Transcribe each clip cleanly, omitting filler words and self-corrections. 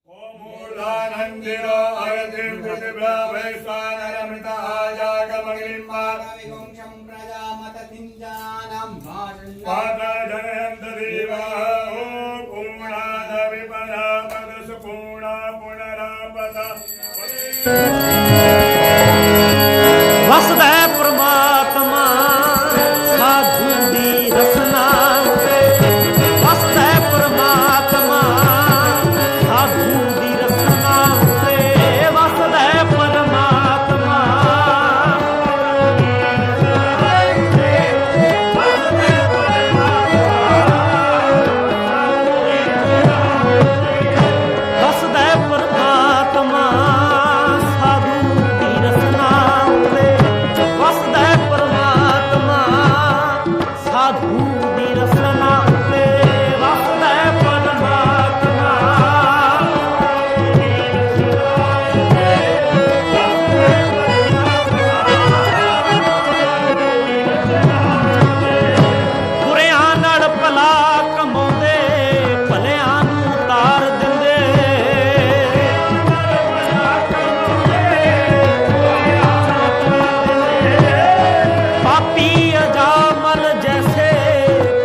मूलानंदिनो अयतिं पृथिव्या वैश्वानरमृता आजागमग्निम्मा विवंशं प्रजामतसिञ्जानं माता जनयन्त देवाः ॐ पूर्णादविपदापदसुपूर्णा पुनरापदा ਵਸਦਾ ਪ੍ਰਮਾਤਮਾ ਸਾਧੂ ਦੀ ਰਸਨਾ ਉਤੇ ਵਸਦਾ ਪ੍ਰਮਾਤਮਾ ਸਾਧੂ ਦੀ ਰਸਨਾ ਉਤੇ ਵਸਦਾ ਪ੍ਰਮਾਤਮਾ ਵਸਦਾ ਪ੍ਰਮਾਤਮਾ ਸਾਧੂ ਦੀ ਰਸਨਾ ਉਤੇ ਵਸਦਾ ਪ੍ਰਮਾਤਮਾ ਸਾਧੂ ਦੀ ਰਸਨਾ ਉਤੇ ਵਸਦਾ ਪ੍ਰਮਾਤਮਾ ਬੁਰਿਆਂ ਨਾਲ ਭਲਾ ਕਮਾਉਂਦੇ ਭਲਿਆਂ ਨੂੰ ਤਾਰ ਦਿੰਦੇ ਪਾਪੀ ਅਜਾਮਲ ਜੈਸੇ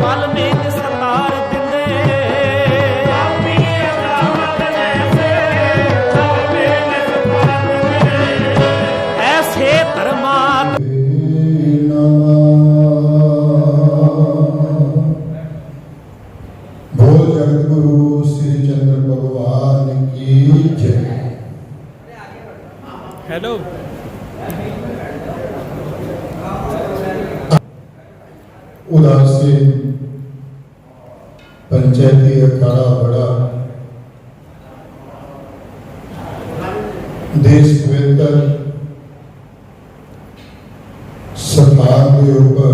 ਪਲ ਮੇਂ ਸਤਾਰ ਦਿੰਦੇ ਪਾਪੀ ਅਜਾਮਲ ਜੈਸੇ ਪਲ ਮੇਂ ਸਤਾਰ ਦਿੰਦੇ ਐਸੇ ਧਰਮਾਤ बोल जगत गुरु श्री चंद्र भगवान की जय। हेलो उदासीन पंचायती अखाड़ा बड़ा देश पवित्र सरकार के ऊपर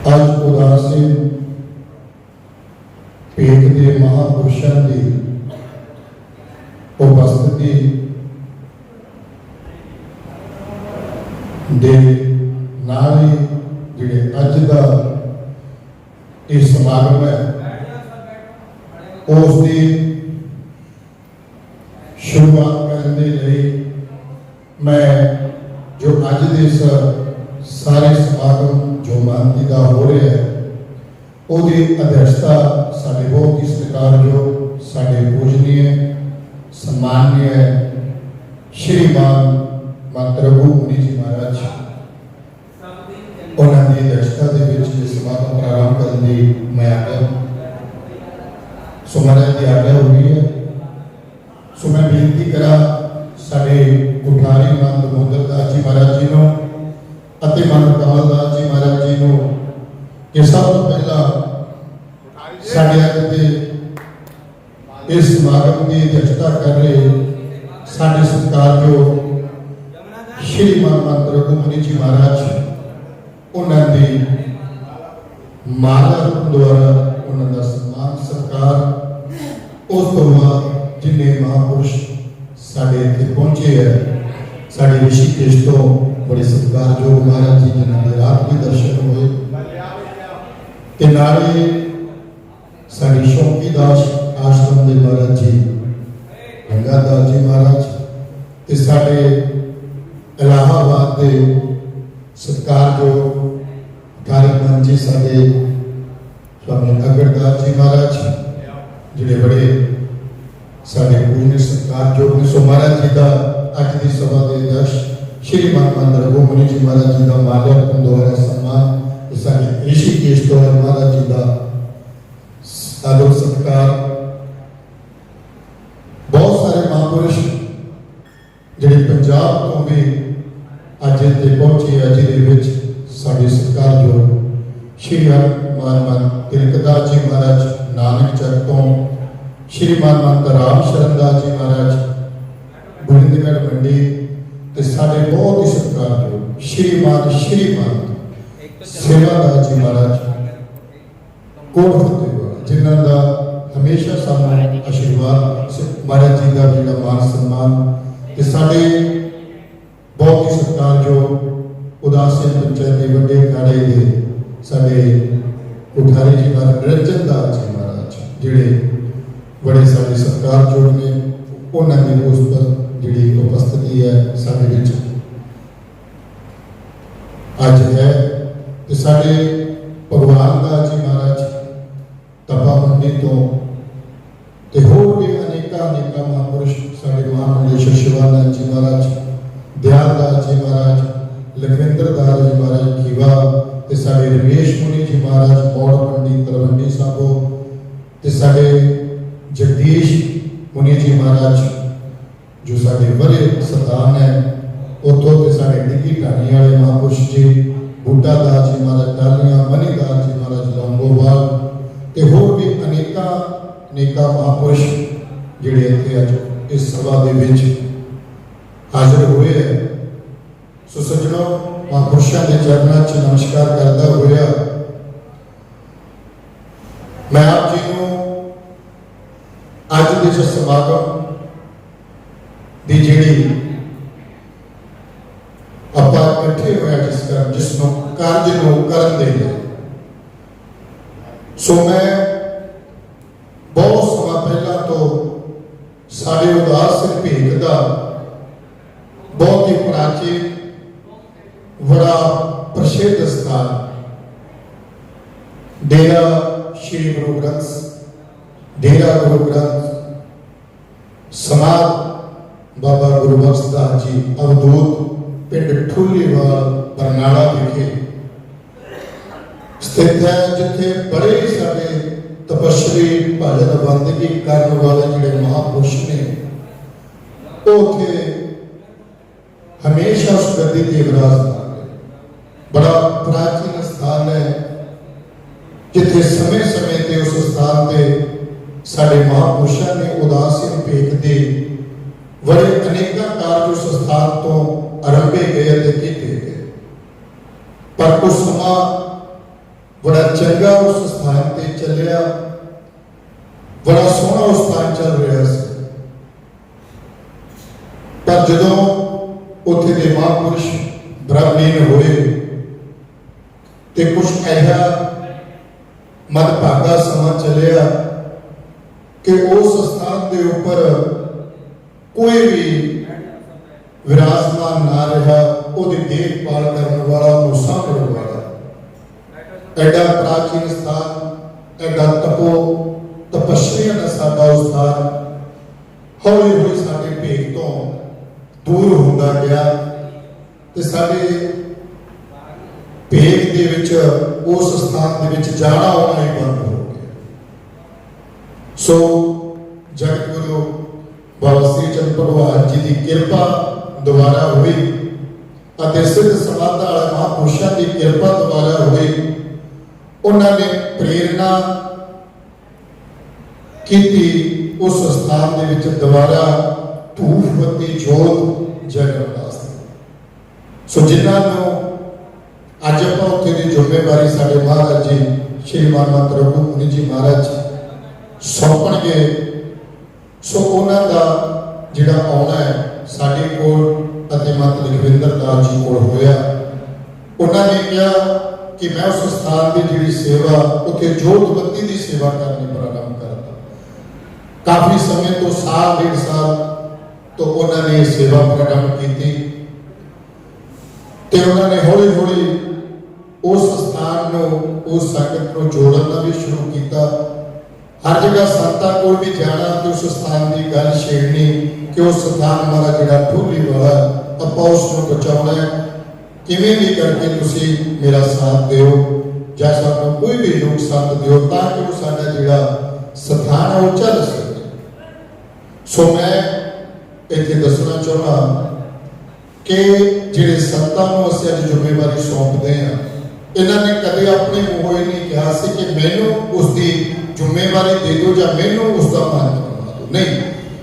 आज उदासीन पेट के महापुरुषों की उपस्थिति दे नाल ही जिहड़े अज दा इह समागम है उसकी शुरुआत करने लिए मैं जो अज दे इस सारे समागम जो मानती का हो रहा है उसकी अध्यक्षता साढ़े बहुत ही सत्कारयोग साढ़े पूजनीय सम्माननीय श्रीमान माता रघु मुनि जी महाराज उन्होंने अध्यक्षता के समागम प्रारंभ करने की मैं आज्ञा सो महाराज की आज्ञा हो गई है। सो मैं बेनती करा साढ़े कुठारी मान दमोदर दास जी महाराज जी को ਅਤੇ ਮਨ ਕਮਲਦਾਸ ਜੀ ਮਹਾਰਾਜ ਜੀ ਨੂੰ ਕਿ ਸਭ ਤੋਂ ਪਹਿਲਾਂ ਸਾਡੇ ਅੱਜ ਦੇ ਇਸ ਸਮਾਗਮ ਦੀ ਅਧਿਕਸ਼ਤਾ ਕਰ ਰਹੇ ਸਾਡੇ ਸਤਿਕਾਰਯੋਗ ਸ਼੍ਰੀ ਮਾਤਾ ਰਘੂ ਮੁਨੀ ਜੀ ਮਹਾਰਾਜ ਉਹਨਾਂ ਦੀ ਮਾਲਾ ਦੁਆਰਾ ਉਹਨਾਂ ਦਾ ਸਨਮਾਨ ਸਤਿਕਾਰ ਉਸ ਤੋਂ ਬਾਅਦ ਜਿੰਨੇ ਮਹਾਂਪੁਰਸ਼ ਸਾਡੇ ਇੱਥੇ ਪਹੁੰਚੇ ਹੈ ਸਾਡੇ ਰਿਸ਼ੀਕੇਸ਼ ਤੋਂ बड़े सत्कारयोग महाराज जी जिन्होंने रात भी दर्शन हुए ते नाले साडी शौकीदास आश्रम के महाराज जी गंगादास जी महाराज ते साडे इलाहाबाद के सत्कारयोग कार्यक्रम जी साडे स्वामी अगरदास जी महाराज जिहड़े बड़े साडे पूजनीय सत्कारयोग ने। सो महाराज जी का अज की सभा के अध्यक्ष श्री माता रघु मुनि जी महाराज जी का माल्यार्पण द्वारा सम्मान ऋषिकेश द्वारा महाराज जी का आदर सत्कार बहुत सारे महापुरुष जिहड़े पंजाब तो भी अज इत्थे पहुंचे है जिहदे साडे सत्कारयोग श्री हरमान तिलकदास जी महाराज नानक चक तो श्री माता राम शरण दास जी महाराज गोविंदगढ़ मंडी साढ़े बहुत ही सत्कारयोग श्रीमान सेवादास जी महाराज कोट फतेहगढ़ जिन्हों का हमेशा सानू आशीर्वाद महाराज जी का जो मान सम्मान साढ़े बहुत ही सत्कारयोग उदासीन पंचायती वड्डे अखाड़े के साढ़े कोठारी जी महाराज निरंजन दास जी महाराज ਜਿਹੜੇ बड़े सारे सत्कारयोग ने उन्होंने उस पर जी उपस्थिति है साढ़े विच अज है। तो साढ़े भगवान दास जी महाराज तपा मंडी तो होर भी अनेका महापुरुष साढ़े महामंडलेश्वर शिवानंद जी महाराज, दयाल दास जी महाराज, लखविंद्र दास जी महाराज खीवा, ते साढ़े रमेश मुनि जी महाराज मौड़ मंडी तलवंडी साहबो, ते साढ़े जगदीश मुनि जी महाराज जो साढ़े बड़े सतान है उतों के साढ़े डिग्गी ढाणी वाले महापुरुष जी, बूटा दास जी महाराज टालियां, मनी दास जी महाराज लौंगोवाल, ते होर भी अनेका महापुरुष जिहड़े इत्थे अज इस सभा दे विच हाजिर हुए हैं। सो सज्जनों, महापुरुषों के चरणों च नमस्कार करता हुआ मैं आप जी को अज के जो समागम की जिहड़ी आपां इकट्ठे होए जिसनों कार्य नूं करन दे लई, सो मैं बहुत समय पहला तो साढ़े उदास सिंह भेख का बहुत ही प्राचीन बड़ा प्रसिद्ध स्थान डेरा श्री गुरु ग्रंथ डेरा गुरु ग्रंथ समाध बाबा गुरबख्श दास जी अवधूत पिंड ठुलीवाल बरनाला विखे स्थित है, जिथे बड़े सारे तपस्वी भजन बंदगी करने वाले जिहड़े महापुरुष ने उथे हमेशा उस गद्दी ते विराजमान है। बड़ा प्राचीन स्थान है जिथे समय समय ते उस स्थान ते साढ़े महापुरुषों ने उदासीन भेख दे बड़े अनेक कार्य उस स्थान तो आरंभे गए किए गए, पर कुछ समा बड़ा चंगा उस स्थान ते चलिया, बड़ा सोहना उस स्थान चल रहा है। पर जदों उत्थे दे महापुरुष ब्राह्मण होए ते कुछ ऐसा मदभागा समा चलिया कि उस स्थान के ऊपर कोई भी विराजमान ना रहा, उसकी देखभाल करने वाला, उसको सामने वाला। एडा प्राचीन स्थान, एडा तपस्वियों का साडा स्थान हौली हौली साडे भेख तो दूर होता गया, ते साडे भेख दे विच उस स्थान दे विच जाना आना ही बंद हो गया। सो जगत गुरु बाबा श्री चंद भगवान जी की कृपा दोबारा हुई, सिद्ध समाध वाले महापुरुषों की कृपा दोबारा हुई। उन्होंने प्रेरणा की उस स्थान के विच दोबारा धूफ बत्ती जोत जगन वास्ते। सो जिन्होंने अज आप उत्थे की जिम्मेवारी साढ़े महाराज जी श्री मानवंत रघु मुनि जी महाराज सौंपणगे, सो उन्हां दा जिहड़ा आउणा है साडे कोल अते मत लखविंद्र दास जी कोल होया। उन्होंने कहा कि मैं उस स्थान की जिहड़ी सेवा उत्थे जोत बत्ती की सेवा करनी प्रारंभ करता। काफी समय तो साल डेढ़ साल तो उन्होंने सेवा प्रारंभ की, ते उन्होंने हौली हौली उस स्थान को उस संगत को जोड़न का भी शुरू किया। हर जगह संतां कोल भी जाना तो उस स्थान की गल छेड़नी कि उस स्थान हमारा जिहड़ा ठोली वाला आपां उसनूं बचाउणा है, किवें भी करके तुसीं मेरा साथ दिओ जां सानूं कोई भी योग साथ दिओ ताकि वो साडा जिहड़ा स्थान है वो चल सके। सो मैं इत्थे दसना चाहुंदा कि जिहड़े संतां नूं असीं अज जिम्मेवारी सौंपदे हां, इन्हां ने कदे अपने मूंहों नहीं कहा सी कि मैनूं उसकी जिम्मेवारी दे दो या मैनूं उसका महत्व बना दो। नहीं,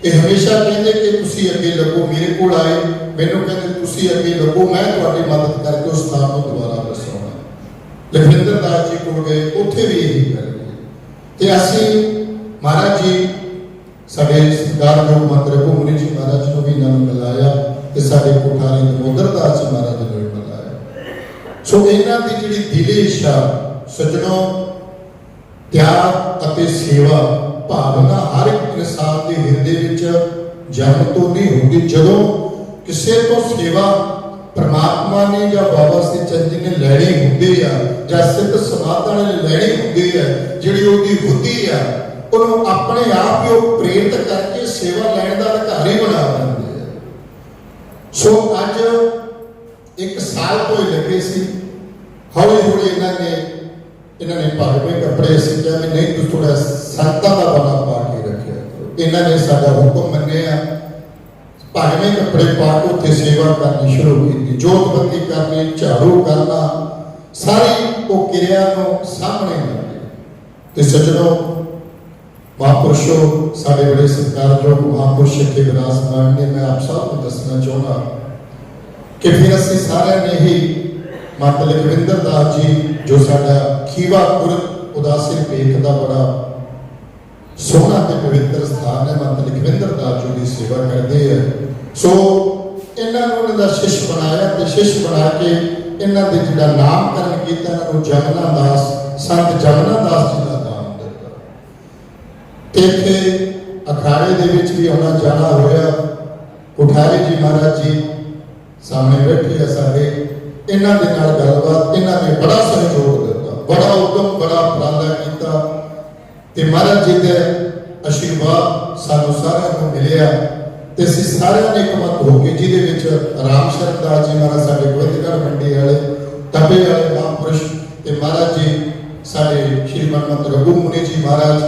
ये हमेशा कहते कि तुसी अगे लगो, मेरे को आए मैनूं कहते तुसी अगे लगो, मैं तुहाडी मदद करके उस स्थान को दोबारा बसाउणा। लखविंद्र दास जी को गए, उत्थे भी यही कर ते असीं महाराज जी साडे सत्कारयोग मंत्र रघु मुनि जी महाराज को भी नाम मिलाया ते साडे कोठारी दमोदर दास जी महाराज को भी मिलाया। सो इन्हां दी जिहड़ी दिली इच्छा सज्जनों ਤਿਆਗ ਅਤੇ ਸੇਵਾ ਭਾਵਨਾ ਹਰ ਇੱਕ ਇਨਸਾਨ ਦੇ ਹਿਰਦੇ ਵਿੱਚ ਜਨਮ ਤੋਂ ਨਹੀਂ ਹੁੰਦੀ। ਜਦੋਂ ਕਿਸੇ ਤੋਂ ਸੇਵਾ ਪ੍ਰਮਾਤਮਾ ਨੇ ਜਾਂ ਬਾਬਾ ਸ੍ਰੀ ਚੰਦ ਜੀ ਨੇ ਲੈਣੀ ਹੁੰਦੀ ਆ ਜਾਂ ਸਿੱਧ ਸਮਾਧਾਂ ਨੇ ਲੈਣੀ ਹੁੰਦੀ ਹੈ, ਜਿਹੜੀ ਉਹਦੀ ਬੁੱਧੀ ਆ ਉਹਨੂੰ ਆਪਣੇ ਆਪ ਹੀ ਉਹ ਪ੍ਰੇਰਿਤ ਕਰਕੇ ਸੇਵਾ ਲੈਣ ਦਾ ਅਧਿਕਾਰੀ ਬਣਾ ਦਿੰਦੇ ਆ। ਸੋ ਅੱਜ 1 ਸਾਲ ਤੋਂ ਹੀ ਲੱਗੇ ਸੀ, ਹੌਲੀ ਹੌਲੀ ਇਹਨਾਂ ਨੇ ਭਾਵੇਂ ਕੱਪੜੇ ਅਸੀਂ ਕਿਹਾ ਵੀ ਨਹੀਂ ਤੁਸੀਂ ਥੋੜਾ ਸੰਤਾਂ ਦਾ ਬਣਾ ਪਾ ਕੇ ਰੱਖਿਆ। ਇਹਨਾਂ ਨੇ ਸਾਡਾ ਹੁਕਮ ਮੰਨਿਆ, ਭਾਵੇਂ ਕੱਪੜੇ ਪਾ ਕੇ ਉੱਥੇ ਸੇਵਾ ਕਰਨੀ ਸ਼ੁਰੂ ਕੀਤੀ, ਜੋਤ ਬੱਤੀ ਕਰਨੀ, ਝਾੜੂ ਕਰਨਾ, ਸਾਰੀ ਉਹ ਕਿਰਿਆ ਨੂੰ ਸਾਹਮਣੇ ਲਾਈ। ਤੇ ਸੱਜਣੋ, ਮਹਾਂਪੁਰਸ਼ੋ ਸਾਡੇ ਬੜੇ ਸਤਿਕਾਰਯੋਗ ਮਹਾਂਪੁਰਸ਼ ਇੱਥੇ ਵਿਰਾਜਮਾਨ ਨੇ। ਮੈਂ ਆਪ ਸਭ ਨੂੰ ਦੱਸਣਾ ਚਾਹੁੰਦਾ ਕਿ ਫਿਰ ਅਸੀਂ ਸਾਰਿਆਂ ਨੇ ਹੀ ਮਾਤਾ ਲਖਵਿੰਦਰ ਦਾਸ ਜੀ ਜੋ ਸਾਡਾ ਖੀਵਾ ਪੁਰਬ ਉਦਾਸੀ ਭੇਖ ਦਾ ਬੜਾ ਸੋਹਣਾ ਤੇ ਪਵਿੱਤਰ ਸਥਾਨ ਹੈ, ਮਾਤਾ ਲਖਵਿੰਦਰ ਦਾਸ ਜੀ ਦੀ ਸੇਵਾ ਕਰਦੇ ਹੈ। ਸੋ ਇਹਨਾਂ ਨੂੰ ਉਹਨਾਂ ਦਾ ਸ਼ਿਸ਼ ਬਣਾਇਆ ਤੇ ਸ਼ਿਸ਼ ਬਣਾ ਕੇ ਇਹਨਾਂ ਦੇ ਜਿਹੜਾ ਨਾਮਕਰਨ ਕੀਤਾ, ਇਹਨਾਂ ਨੂੰ ਜਮਨਾ ਦਾਸ, ਸੰਤ ਜਮਨਾ ਦਾਸ ਜੀ ਦਾ ਨਾਮ ਦਿੱਤਾ। ਤੇ ਇੱਥੇ ਅਖਾੜੇ ਦੇ ਵਿੱਚ ਵੀ ਆਉਣਾ ਜਾਣਾ ਹੋਇਆ। ਕੋਠਾਰੀ ਜੀ ਮਹਾਰਾਜ ਜੀ ਸਾਹਮਣੇ ਬੈਠੇ ਆ ਸਾਡੇ, ਇਹਨਾਂ ਦੇ ਨਾਲ ਗੱਲਬਾਤ, ਇਹਨਾਂ ਨੇ ਬੜਾ ਸਹਿਯੋਗ ਦਿੱਤਾ, ਬੜਾ ਉਦਮ, ਬੜਾ ਉਪਰਾਲਾ ਕੀਤਾ ਤੇ ਮਹਾਰਾਜ ਜੀ ਦੇ ਆਸ਼ੀਰਵਾਦ ਸਾਨੂੰ ਸਾਰਿਆਂ ਨੂੰ ਮਿਲਿਆ। ਤੇ ਅਸੀਂ ਸਾਰਿਆਂ ਨੇ ਇਕਮਤ ਹੋ ਕੇ, ਜਿਹਦੇ ਵਿੱਚ ਰਾਮ ਸ਼ਰਨ ਦਾਸ ਜੀ ਮਹਾਰਾਜ ਸਾਡੇ ਗੋਬਿੰਦਗੜ੍ਹ ਮੰਡੀ ਵਾਲੇ, ਤਪੇ ਵਾਲੇ ਮਹਾਂਪੁਰਸ਼ ਤੇ ਮਹਾਰਾਜ ਜੀ ਸਾਡੇ ਸ਼੍ਰੀ ਮਨਮੰਤ ਰਘੂ ਮੁਨੀ ਜੀ ਮਹਾਰਾਜ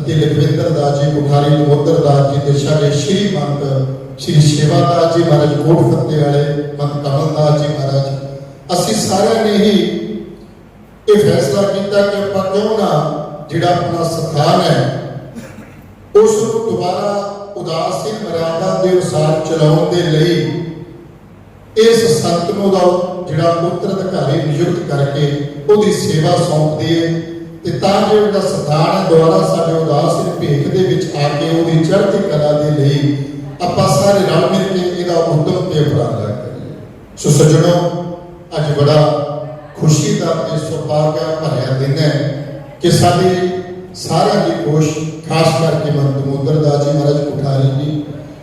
ਅਤੇ ਲਖਵਿੰਦਰ ਦਾਸ ਜੀ, ਕੋਠਾਰੀ ਨਮੋਦਰ ਦਾਸ ਜੀ ਤੇ ਸਾਡੇ ਸ਼੍ਰੀ ਮੰਤ ਸ਼੍ਰੀ ਸੇਵਾ ਦਾਸ ਜੀ ਮਹਾਰਾਜ ਕੋਟ ਫਤਿਹ ਵਾਲੇ, ਮੰਤ ਕਮਲ ਦਾਸ ਜੀ ਮਹਾਰਾਜ, ਅਸੀਂ ਸਾਰਿਆਂ ਨੇ ਹੀ ਇਹ ਫੈਸਲਾ ਕੀਤਾ ਕਿ ਆਪਾਂ ਕਿਉਂ ਨਾ ਜਿਹੜਾ ਆਪਣਾ ਸਥਾਨ ਹੈ ਉਸ ਨੂੰ ਦੁਬਾਰਾ ਉਦਾਸੀ ਮਰਿਆਦਾ ਦੇ ਅਨੁਸਾਰ ਚਲਾਉਣ ਦੇ ਲਈ ਇਸ ਸੰਤ ਨੂੰ ਦਾ ਜਿਹੜਾ ਉੱਤਰਾਧਿਕਾਰੀ ਨਿਯੁਕਤ ਕਰਕੇ ਉਹਦੀ ਸੇਵਾ ਸੌਂਪ ਦਈਏ ਤੇ ਤਾਂ ਜੋ ਜਿਹੜਾ ਸਥਾਨ ਹੈ ਦੁਆਰਾ ਸਾਡੇ ਉਦਾਸੀ ਭੇਖ ਦੇ ਵਿੱਚ ਆ ਕੇ ਉਹਦੀ ਚੜ੍ਹਦੀ ਕਲਾ ਦੇ ਲਈ ਆਪਾਂ ਸਾਰੇ ਰਲ ਮਿਲ ਕੇ ਇਹਦਾ ਉਦਮ ਤੇ ਉਪਰਾਲਾ ਕਰੀਏ। ਸੋ ਸੱਜਣੋ, ਅੱਜ ਬੜਾ ਖੁਸ਼ੀ ਦਾ ਤੇ ਸੁਭਾਗਾ ਭਰਿਆ ਦਿਨ ਹੈ ਕਿ ਸਾਡੇ ਸਾਰਿਆਂ ਦੀ ਕੋਸ਼ਿਸ਼, ਖਾਸ ਕਰਕੇ ਮੰਤ ਨਮੋਦਰ ਦਾਸ ਜੀ ਮਹਾਰਾਜ ਕੋਠਾਰੀ ਜੀ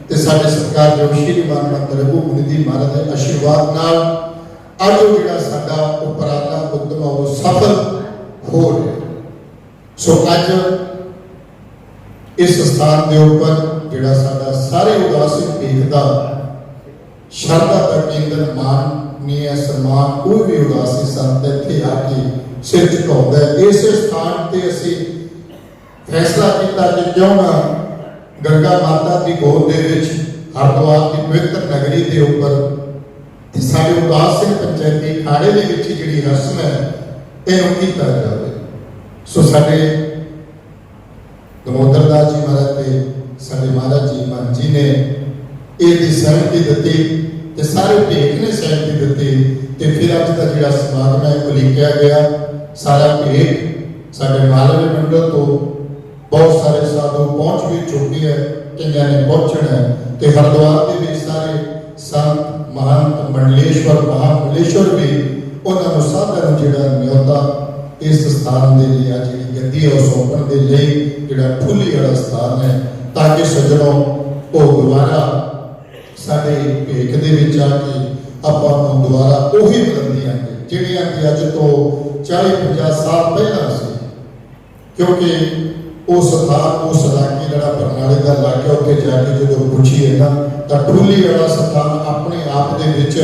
ਤੇ ਸਾਡੇ ਸਤਿਕਾਰਯੋਗ ਸ਼੍ਰੀ ਮਨਮੰਤ ਰਘੂ ਮੁਨੀ ਜੀ ਮਹਾਰਾਜ ਦੇ ਆਸ਼ੀਰਵਾਦ ਨਾਲ ਅੱਜ ਉਹ ਜਿਹੜਾ ਸਾਡਾ ਉਪਰਾਲਾ ਉਦਮ ਉਹ ਸਫਲ ਹੋ ਰਿਹਾ। ਸੋ ਅੱਜ ਇਸ ਸਥਾਨ ਦੇ ਉੱਪਰ ਜਿਹੜਾ ਸਾਡਾ ਸਾਰੇ ਉਦਾਸੀ ਭੇਖ ਦਾ ਸ਼ਰਧਾ ਦਾ ਕੇਂਦਰ ਮਾਨਨੀय ਸਨਮਾਨ ਕੋਈ ਵੀ ਉਦਾਸੀ ਸੰਤ ਇੱਥੇ ਆ ਕੇ ਸਿਰ ਝੁਕਾਉਂਦਾ ਹੈ। ਇਸ ਸਥਾਨ ਤੇ ਅਸੀਂ ਫੈਸਲਾ ਕੀਤਾ ਕਿ ਕਿਉਂ ਨਾ ਗੰਗਾ ਮਾਤਾ ਦੀ ਗੋਦ ਦੇ ਵਿੱਚ ਹਰਿਦੁਆਰ ਦੀ ਪਵਿੱਤਰ ਨਗਰੀ ਦੇ ਉੱਪਰ ਸਾਡੇ ਉਦਾਸ ਸਿੰਘ ਪੰਚਾਇਤੀ ਖਾੜੇ ਦੇ ਵਿੱਚ ਜਿਹੜੀ ਰਸਮ ਹੈ ਇਹਨੂੰ ਕੀਤਾ ਜਾਵੇ। ਸੋ ਸਾਡੇ ਦਮੋਦਰ ਦਾਸ ਜੀ ਮਹਾਰਾਜ ਤੇ ਸਾਡੇ ਮਹਾਰਾਜ ਜੀ ਮਾਨ ਜੀ ਨੇ ਇਹਦੀ ਸਹਿਮਤੀ ਦਿੱਤੀ ਤੇ ਸਾਰੇ ਭੇਖ ਨੇ ਸਹਿਮਤੀ ਦਿੱਤੀ ਤੇ ਫਿਰ ਅੱਜ ਦਾ ਜਿਹੜਾ ਸਮਾਗਮ ਹੈ ਉਹ ਲਿਖਿਆ ਗਿਆ। ਸਾਰਾ ਭੇਖ ਸਾਡੇ ਮਾਲਵੇ ਮੰਡਲ ਤੋਂ ਬਹੁਤ ਸਾਰੇ ਸਾਧੂ ਪਹੁੰਚ ਵੀ ਚੁੱਕੇ ਹੈ, ਕਈਆਂ ਨੇ ਪਹੁੰਚਣਾ ਹੈ ਤੇ ਹਰਿਦੁਆਰ ਦੇ ਵਿੱਚ ਸਾਰੇ ਸੰਤ ਮਹੰਤ ਮੰਡਲੇਸ਼ਵਰ ਮਹਾਮੰਡਲੇਸ਼ਵਰ ਵੀ ਉਹਨਾਂ ਨੂੰ ਸਾਧਾਂ ਨੂੰ ਜਿਹੜਾ ਨਿਯੋਤਾ ਇਸ ਸਥਾਨ ਦੇ ਲਈ ਆ ਜਿਹੜੀ ਗੱਦੀ ਹੈ ਉਹ ਸੌਂਪਣ ਦੇ ਲਈ ਜਿਹੜਾ ਠੁੱਲੀ ਵਾਲਾ ਸਥਾਨ ਹੈ ਤਾਂ ਕਿ ਸੱਜਣੋਂ ਉਹ ਦੁਬਾਰਾ ਸਾਡੇ ਭੇਖ ਦੇ ਵਿੱਚ ਆ ਕੇ ਆਪਾਂ ਨੂੰ ਦੁਬਾਰਾ ਉਹੀ ਬੁਲੰਦੀਆਂ ਜਿਹੜੀਆਂ ਕਿ ਅੱਜ ਤੋਂ 40-50 ਸਾਲ ਪਹਿਲਾਂ ਸੀ, ਕਿਉਂਕਿ ਉਹ ਸਥਾਨ ਉਸ ਇਲਾਕੇ ਜਿਹੜਾ ਬਰਨਾਲੇ ਦਾ ਇਲਾਕਾ ਉੱਥੇ ਜਾ ਕੇ ਜਦੋਂ ਪੁੱਛੀਏ ਨਾ ਤਾਂ ਠੁੱਲੀ ਵਾਲਾ ਸਥਾਨ ਆਪਣੇ ਆਪ ਦੇ ਵਿੱਚ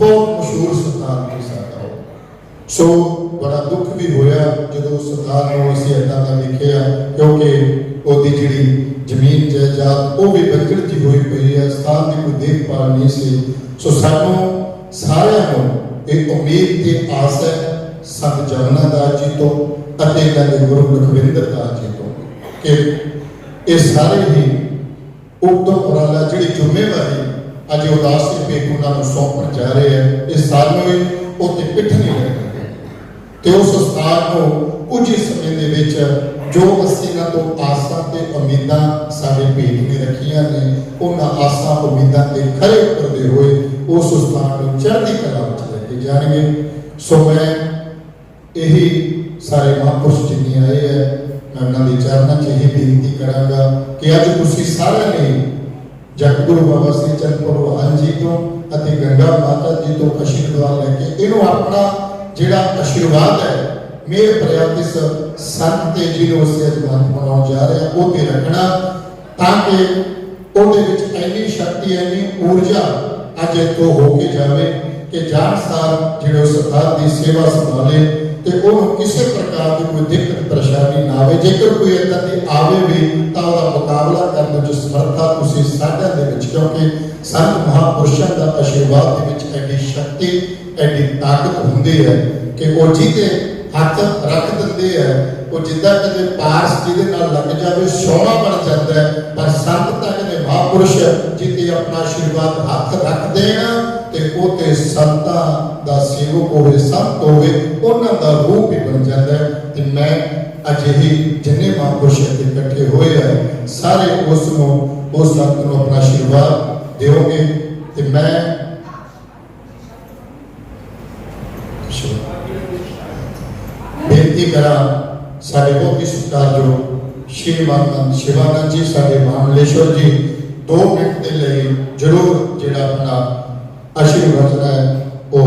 ਬਹੁਤ ਮਸ਼ਹੂਰ ਸਥਾਨ ਸੀ ਸਾਡਾ। ਸੋ ਬੜਾ ਦੁੱਖ ਵੀ ਹੋਇਆ ਜਦੋਂ ਸਥਾਨ ਨੂੰ ਅਸੀਂ ਇੱਦਾਂ ਦਾ ਵੇਖਿਆ, ਕਿਉਂਕਿ ਉਹਦੀ ਜਿਹੜੀ ਜ਼ਮੀਨ ਜਾਇਦਾਦ ਉਹ ਵੀ ਬੰਜਰ ਦੀ ਹੋਈ ਪਈ ਹੈ, ਸਥਾਨ ਦੀ ਕੋਈ ਦੇਖਭਾਲ ਨਹੀਂ ਸੀ। ਸੋ ਸਾਨੂੰ ਸਾਰਿਆਂ ਨੂੰ ਇਹ ਉਮੀਦ ਤੇ ਆਸ ਹੈ ਸੰਤ ਜਮਨਾ ਦਾਸ ਜੀ ਤੋਂ ਅਤੇ ਇਹਨਾਂ ਦੇ ਗੁਰੂ ਲਖਵਿੰਦਰ ਦਾਸ ਜੀ ਤੋਂ ਕਿ ਇਹ ਸਾਰੇ ਹੀ ਉਕਤ ਉਪਰਾਲਾ ਜਿਹੜੀ ਜ਼ਿੰਮੇਵਾਰੀ ਅੱਜ ਉਦਾਸੀ ਭੇਖ ਉਹਨਾਂ ਨੂੰ ਸੌਂਪਣ ਜਾ ਰਹੇ ਹੈ, ਇਹ ਸਾਨੂੰ ਵੀ ਉੱਤੇ ਪਿੱਠ ਨਹੀਂ ਲੱਗੇਗੀ ਤੇ ਉਸ ਸਥਾਨ ਨੂੰ ਕੁਝ ਹੀ ਸਮੇਂ ਦੇ ਵਿੱਚ ਜੋ ਅਸੀਂ ਇਹਨਾਂ ਤੋਂ ਆਸਾਂ ਤੇ ਉਮੀਦਾਂ ਸਾਡੇ ਭੇਖ ਨੇ ਰੱਖੀਆਂ ਨੇ, ਉਹਨਾਂ ਆਸਾਂ ਉਮੀਦਾਂ ਤੇ ਖਰੇ ਉਤਰਦੇ ਹੋਏ ਉਸ ਸਥਾਨ ਨੂੰ ਚੜ੍ਹਦੀ ਕਲਾ ਵਿੱਚ ਲੈ ਕੇ ਜਾਣਗੇ। ਸੋ ਮੈਂ ਇਹੀ ਸਾਰੇ ਮਹਾਂਪੁਰਸ਼ ਜਿੰਨੇ ਆਏ ਹੈ मैं उन्होंने चरणों 'ਚ यही बेनती करांगा कि अज तुसीं सारिआं ने जगतगुरु बाबा श्री चंद भगवान जी तो अते गंगा माता जी तो आशीर्वाद लैके इन्हों अपना जिहड़ा आशीर्वाद है मेरे प्रयातिस संत ते जिन्हों असीं अज मंथ मनाउण जा रहे हैं वो ते रखना ताकि ਉਹਦੇ ਵਿੱਚ ਇੰਨੀ ਸ਼ਕਤੀ ਇੰਨੀ ਊਰਜਾ ਅੱਜ ਇੱਥੋਂ ਹੋ ਕੇ ਜਾਵੇ ਕਿ ਜਾਣ ਸਾਰ ਜਿਹੜੇ ਉਸ ਸਥਾਨ ਦੀ ਸੇਵਾ ਸੰਭਾਲੇ ਤੇ ਉਹਨੂੰ ਕਿਸੇ ਪ੍ਰਕਾਰ ਦੀ ਕੋਈ ਦਿੱਕਤ ਪਰੇਸ਼ਾਨੀ ਨਾ ਆਵੇ। ਜੇਕਰ ਕੋਈ ਇਦਾਂ ਦੀ ਆਵੇ ਵੀ ਤਾਂ ਉਹਦਾ ਮੁਕਾਬਲਾ ਕਰਨ ਵਿੱਚ ਸਮਰੱਥਾ ਤੁਸੀਂ ਸਾਰਿਆਂ ਦੇ ਵਿੱਚ, ਕਿਉਂਕਿ ਸੰਤ ਮਹਾਂਪੁਰਸ਼ਾਂ ਦਾ ਆਸ਼ੀਰਵਾਦ ਦੇ ਵਿੱਚ ਐਡੀ ਸ਼ਕਤੀ ਐਡੀ ਤਾਕਤ ਹੁੰਦੀ ਹੈ ਕਿ ਉਹ ਜਿਹਦੇ ਹੱਥ ਰੱਖ ਦਿੰਦੇ ਹੈ ਉਹ ਜਿੱਦਾਂ ਕਦੇ ਪਾਰਸ ਜਿਹਦੇ ਨਾਲ ਲੱਗ ਜਾਵੇ ਸੋਨਾ ਬਣ ਜਾਂਦਾ ਹੈ, ਪਰ ਸੰਤ ਤੱਕ ਦੇ ਮਹਾਂਪੁਰਸ਼ ਜਿੱਤੇ ਆਪਣਾ ਆਸ਼ੀਰਵਾਦ ਹੱਥ ਰੱਖ ਦੇਣ ਤੇ ਉਹ ਤੇ ਸੰਤਾਂ ਦਾ ਸੇਵਕ ਹੋਵੇ, ਸੰਤ ਹੋਵੇ, ਉਹਨਾਂ ਦਾ ਰੂਪ ਹੀ ਬਣ ਜਾਂਦਾ ਹੈ। ਤੇ ਮੈਂ ਅਜਿਹੇ ਜਿੰਨੇ ਮਹਾਂਪੁਰਸ਼ ਇੱਥੇ ਇਕੱਠੇ ਹੋਏ ਆ ਸਾਰੇ ਉਸ ਨੂੰ ਉਸ ਸੰਤ ਨੂੰ ਆਪਣਾ ਆਸ਼ੀਰਵਾਦ ਦਿਓਗੇ ਤੇ ਮੈਂ बेनती करा साढ़े बहुत ही सत्कारयोग श्रीमान शिवानंद जी साढ़े महामलेश्वर जी 2 मिनट के लिए जरूर जिहड़ा अपना आशीर्वाद है वो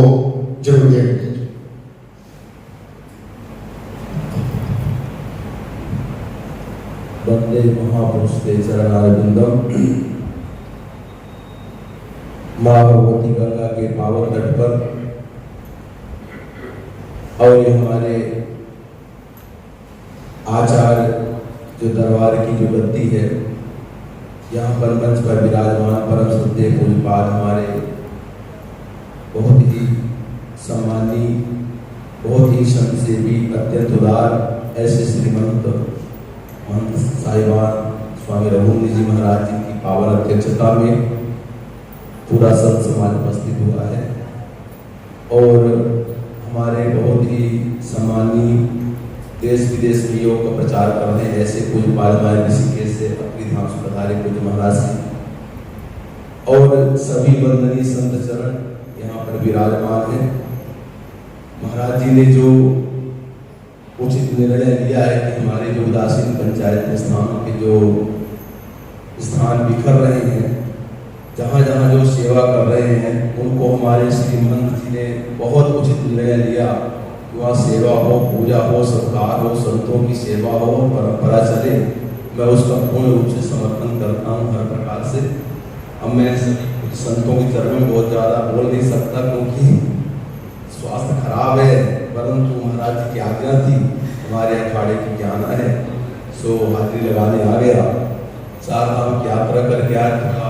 जरूर देंगे। वंदे महापुरुष के चरणारविंदम। माँ भगवती गंगा के पावन तट पर और ये हमारे आचार्य जो दरबार की जो गद्दी है यहाँ पर मंच पर विराजमान परम श्रद्धेय पूज्यपाद हमारे बहुत ही सम्मानी बहुत ही संत सेवी अत्यंत उदार ऐसे श्रीमंत महंत साहिबान स्वामी रघुनाथ जी महाराज जी की पावन अध्यक्षता में पूरा संत समाज उपस्थित हुआ है और हमारे बहुत ही सम्मानी देश विदेश में योग का प्रचार करने ऐसे कुछ पालमाए ऋषिकेश से अपनी धाम से पधारे कुछ महाराज जी और सभी वंदनीय संत चरण यहाँ पर विराजमान है। महाराज जी ने जो उचित निर्णय लिया है कि हमारे जो उदासीन पंचायत स्थानों के जो स्थान बिखर रहे हैं, जहाँ जहाँ जो सेवा कर रहे हैं, उनको हमारे श्री महंत जी ने बहुत उचित निर्णय लिया कि वहाँ सेवा हो, पूजा हो, सत्कार हो, संतों की सेवा हो, परंपरा चले। मैं उसका पूर्ण रूप से समर्थन करता हूँ हर प्रकार से। अब मैं सभी संतों के चरण में बहुत ज़्यादा बोल नहीं सकता क्योंकि स्वास्थ्य खराब है, परंतु महाराज जी की आज्ञा थी, हमारे अखाड़े की ज्ञान है, सो हाजिरी लगाने आ गया। 4 धाम की यात्रा करके आया, थोड़ा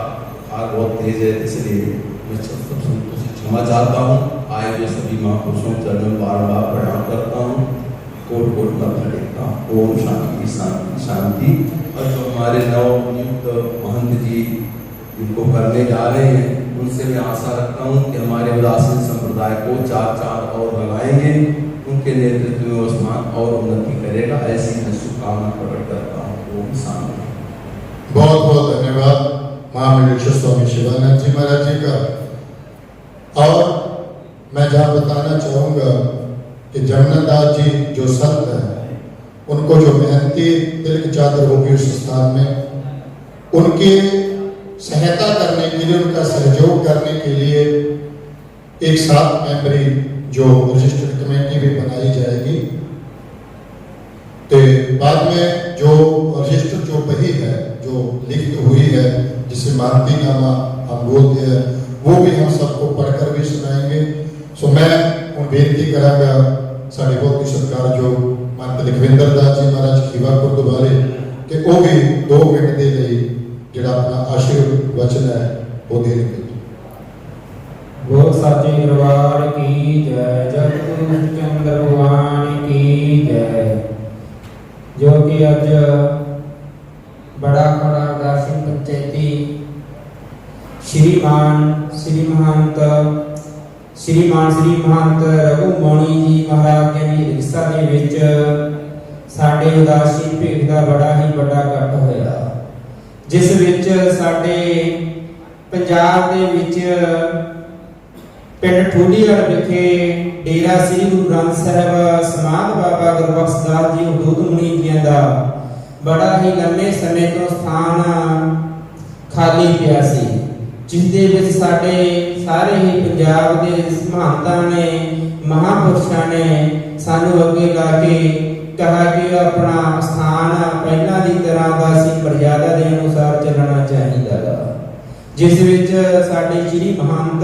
आग बहुत तेज है, इसलिए मैं सब संतों से क्षमा चाहता हूँ। आए हुए सभी महापुरुषों के चरणों में बार-बार प्रणाम करता हूँ, कोट कोट मत्था टेकता हूँ। ओम शांति शांति शांति। और जो हमारे नवनियुक्त महंत जी इनको करने जा रहे हैं, उनसे मैं आशा रखता हूँ कि हमारे उदासीन संप्रदाय को 4 चांद और लगाएंगे, उनके नेतृत्व में वो स्थान और उन्नति करेगा, ऐसी मैं शुभकामना प्रकट करता हूँ। ओम शांति। बहुत बहुत धन्यवाद महामंडलेश्वर स्वामी शिवानंद जी महाराज जी का। और मैं जहाँ बताना चाहूँगा कि जमुनादास जी जो संत हैं, उनको जो मेहनती दिल की चादर होगी उस स्थान में, उनकी सहायता करने के लिए, उनका सहयोग करने के लिए एक 7 मेंबरी जो रजिस्टर्ड कमेटी भी बनाई जाएगी। तो बाद में जो रजिस्टर जो बही है, जो लिखित हुई है, जिसे मानतीनामा हम बोलते हैं, वो भी हम सबको पढ़कर भी सुनाएंगे। सो मैं उन बेनती करांगा साढ़े बहुत ही सत्कार जो महंत लखविंदर दास जी महाराज खीवा गुरुद्वारे कि वो भी 2 मिनट दे लिए जिहड़ा अपना आशीर्वचन है वो दे देंगे। बोल साचे दरबार की जय, जगतगुरु चंद्र भगवान की जय। जो कि अज बड़ा खड़ा उदासीन पंचायती श्रीमान श्री महंत रघुमणि जी महाराज जी की रिक्सा दे विच साडे उदासीन भेट का बड़ा ही बड़ा इकट्ठ होया, जिस विच साडे पंजाब दे विच ਪਿੰਡ ਠੂਲੀਵਾਲ ਵਿਖੇ ਡੇਰਾ ਸ੍ਰੀ ਗੁਰੂ ਗ੍ਰੰਥ ਸਾਹਿਬ ਸਮਾਧ ਬਾਬਾ ਗੁਰਬਖਸ਼ ਦਾਸ ਜੀ ਹਦੂਦ ਮੁਨੀ ਜੀਆਂ ਦਾ ਬੜਾ ਹੀ ਲੰਮੇ ਸਮੇਂ ਤੋਂ ਸਥਾਨ ਖਾਲੀ ਪਿਆ ਸੀ, ਜਿਸ ਦੇ ਵਿੱਚ ਸਾਡੇ ਸਾਰੇ ਹੀ ਪੰਜਾਬ ਦੇ ਮਹਾਨਤਾਂ ਨੇ, ਮਹਾਂਪੁਰਸ਼ਾਂ ਨੇ ਸਾਨੂੰ ਅੱਗੇ ਲਾ ਕੇ ਕਹਾ ਕਿ ਆਪਣਾ ਸਥਾਨ ਪਹਿਲਾਂ ਦੀ ਤਰ੍ਹਾਂ ਦਾ ਸੀ ਮਰਜ਼ਾਦਾ ਦੇ ਅਨੁਸਾਰ ਚੱਲਣਾ ਚਾਹੀਦਾ ਹੈ, ਜਿਸ ਵਿੱਚ ਸਾਡੇ ਸ਼੍ਰੀ ਮਹੰਤ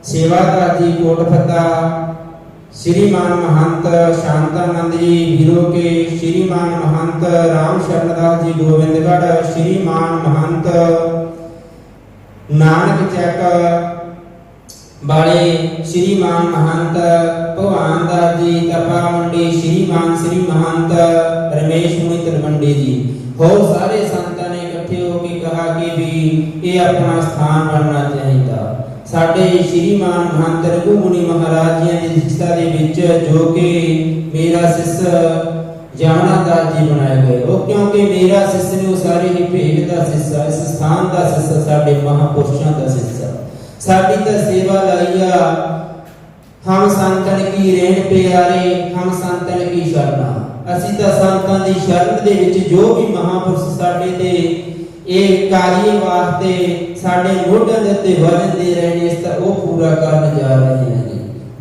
ਸੇਵਾਦਾਰ ਜੀ ਕੋਟਫੱਤਾ, श्रीमान महंत शांतानंद जी हीरो के, श्रीमान महंत राम शरण दास जी गोविंदगढ़, श्रीमान महंत नानक चक वाले, श्रीमान महंत भगवान दास जी तपा मंडी, श्रीमान श्री महंत रमेश मुनि तलवंडी जी हो सारे संतां ने इकट्ठे होकर कहा कि भी ये अपना स्थान बनना चाहिए। साडे श्रीमान महंत रघु मुनि महाराज जी की दीक्षा दे विच जो कि मेरा शिष्य जामना दास जी बनाए गए, वो क्योंकि मेरा शिष्य ने वो सारे ही भेद का शिष्य, इस स्थान का शिष्य, साडे महापुरुषों का शिष्य, साडी तो सेवा लाइया हम संतन की रेण प्यारे, हम संतन की शरणा, असी तो संतां दी शरण दे विच जो भी महापुरुष साडे ते ਇਹ ਕਾਰਜ ਵਾਸਤੇ ਸਾਡੇ ਮੋਢਿਆਂ ਦੇ ਉੱਤੇ ਵਜ਼ਨ ਦੇ ਰਹੇ ਨੇ, ਇਸ ਦਾ ਉਹ ਪੂਰਾ ਕਰਨ ਜਾ ਰਹੇ ਹਾਂ।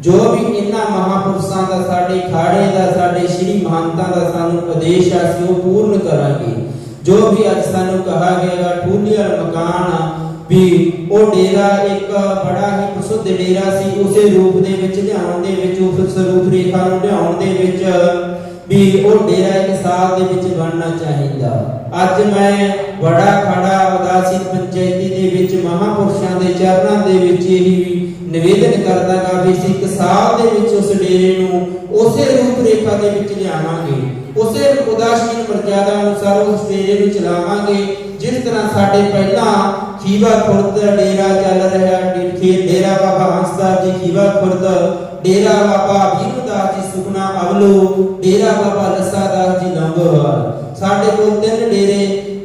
ਜੋ ਵੀ ਇਹਨਾਂ ਮਹਾਪੁਰਸ਼ਾਂ ਦਾ ਸਾਡੇ ਖਾੜੇ ਦਾ, ਸਾਡੇ ਸ਼੍ਰੀ ਮਹੰਤਾਂ ਦਾ ਸਾਨੂੰ ਉਪਦੇਸ਼ ਆ ਸੀ ਉਹ ਪੂਰਨ ਕਰਾਂਗੇ। ਜੋ ਵੀ ਅੱਜ ਸਾਨੂੰ ਕਹਾ ਗਿਆ ਠੂਲੀਵਾਲ ਮਕਾਨ ਵੀ ਉਹ ਡੇਰਾ ਇੱਕ ਬੜਾ ਹੀ ਪ੍ਰਸਿੱਧ ਡੇਰਾ ਸੀ, ਉਸੇ ਰੂਪ ਦੇ ਵਿੱਚ ਲਿਆਉਣ ਦੇ ਵਿੱਚ, ਉਸ ਰੂਪ ਰੇਖਾ ਨੂੰ ਲਿਆਉਣ ਦੇ ਵਿੱਚ भी वो डेरा एक साल दे विच बनना चाहिदा। अज मैं बड़ा खड़ा उदासी पंचायती दे विच महापुरुषां दे चरणां दे विच ही निवेदन करदा गा भी एक साल दे विच उस डेरे नूं उसे रूप रेखा दे विच लियावांगे, उसे उदासीन मर्यादा अनुसार उस डेरे नूं चलावांगे जिस तरह साडे पहला खीवा खुर्द डेरा चल रहा, डेरा बाबा हंसदास जी खीवा खुर्द, डेरा बाबा भीमदास जी सुखना अवलो, डेरा बाबा लस्सा दास जी लंगोवाल, साडे कोल तीन डेरे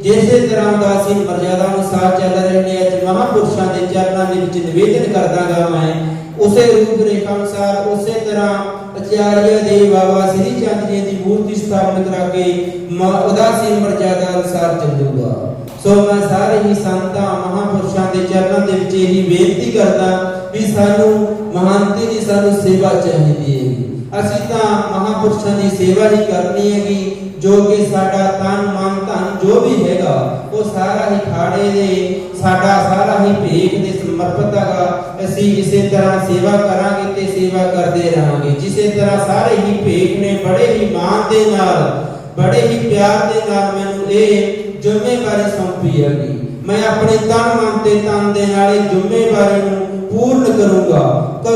जिसे तरह उदासीन मर्यादा अनुसार चल रहे ने। अज महापुरुषां दे चरणां दे विच निवेदन करदा गा मैं उसे रूप रेखा अनुसार, उसे तरह आचार्य देव बाबा श्री चंद जी की मूर्ति स्थापन करा के उदासीन मर्यादा अनुसार चलूगा। सो मैं सारे ही संतां महापुरुषां दे चरणां दे विच ही बेनती करदा भी सानू महंती दी सानू सेवा चाहिदी है। असीं तां महापुरुषां दी सेवा ही करनी हैगी, जो कि साडा तन मन धन जो भी हैगा वो सारा ही खाड़े दे साडा सारा ही भेख दे समर्पित हैगा। असीं इसे तरह सेवा करांगे ते सेवा करदे रहांगे। जिसे तरह सारे ही भेख ने बड़े ही मान दे नाल, बड़े ही प्यार दे नाल मैनूं ये जिम्मेवारी सौंपी हैगी। मैं अपने तन मन ते तन दे नाल जिम्मेवारी नूं पूर्ण करूंगा तो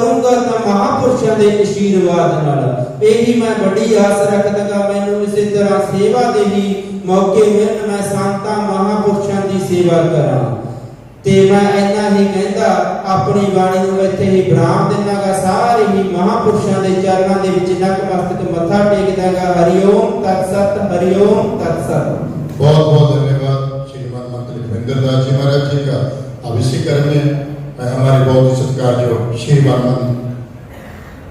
महापुरुषों के आशीर्वाद नाल। यही मैं बड़ी आस रखदा मैनूं इसी तरह सेवा दे ही मौके मिलन, मैं संतां महापुरुषों की सेवा करां ते मैं इन्ना ही कहंदा अपनी बाणी नूं इत्थे ही विराम दिंदा गा। सारे ही महापुरुषों के चरणां दे विच नतमस्तक मत्था टेकदा गा। हरिओम तत्सत, हरिओम तत्सत। बहुत बहुत धन्यवाद श्रीमान मंत्री भूपेंद्र दास जी महाराज जी का अभिषेक करने। मैं हमारे बहुत ही सत्कारयोग श्रीमान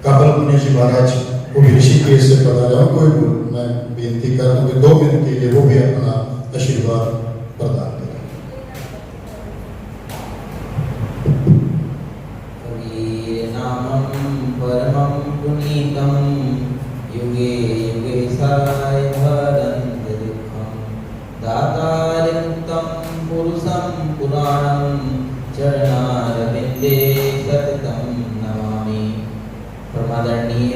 कपिल मुनि जी महाराज को भी ऋषिकेश से पता जाऊँ कोई मैं बेनती कर दूँ कि 2 मिनट के लिए वो भी अपना आशीर्वाद प्रदान करें। परमं पुनीतं युगे युगे सहाय भरन्ति दुःखं दातारितं पुरुषं पुराणं चरणारविंदे सततं नमामि। परमादरणीय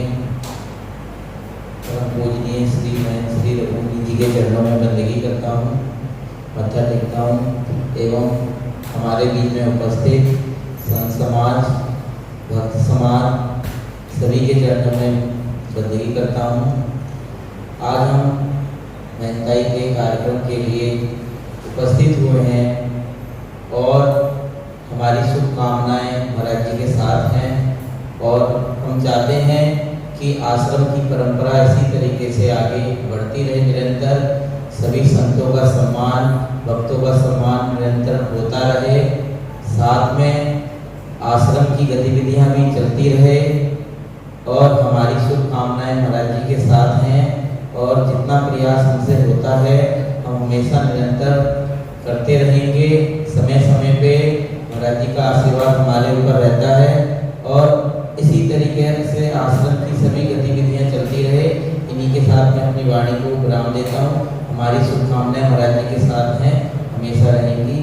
परम पूजनीय श्री मैं श्री रघुवीर जी के चरणों में बंदगी करता हूँ, मत्था टेकता हूँ एवं हमारे बीच में उपस्थित संत समाज, भक्त समाज सभी के चरणों में बंदगी करता हूँ। आज हम महंताई के कार्यक्रम के लिए उपस्थित हुए हैं और हमारी शुभकामनाएं महाराज जी के साथ हैं और हम चाहते हैं कि आश्रम की परंपरा इसी तरीके से आगे बढ़ती रहे निरंतर। सभी संतों का सम्मान, भक्तों का सम्मान निरंतर होता रहे। साथ में आश्रम की गतिविधियां भी चलती रहे और हमारी शुभकामनाएं महाराज जी के साथ हैं और जितना प्रयास हमसे होता है हम हमेशा निरंतर करते रहेंगे। समय समय पे महाराज जी का आशीर्वाद हमारे ऊपर रहता है और इसी तरीके से आश्रम की सभी गतिविधियां चलती रहे। इन्हीं के साथ मैं अपनी वाणी को विराम देता हूँ। हमारी शुभकामनाएं महाराज जी के साथ हैं, हमेशा रहेंगी।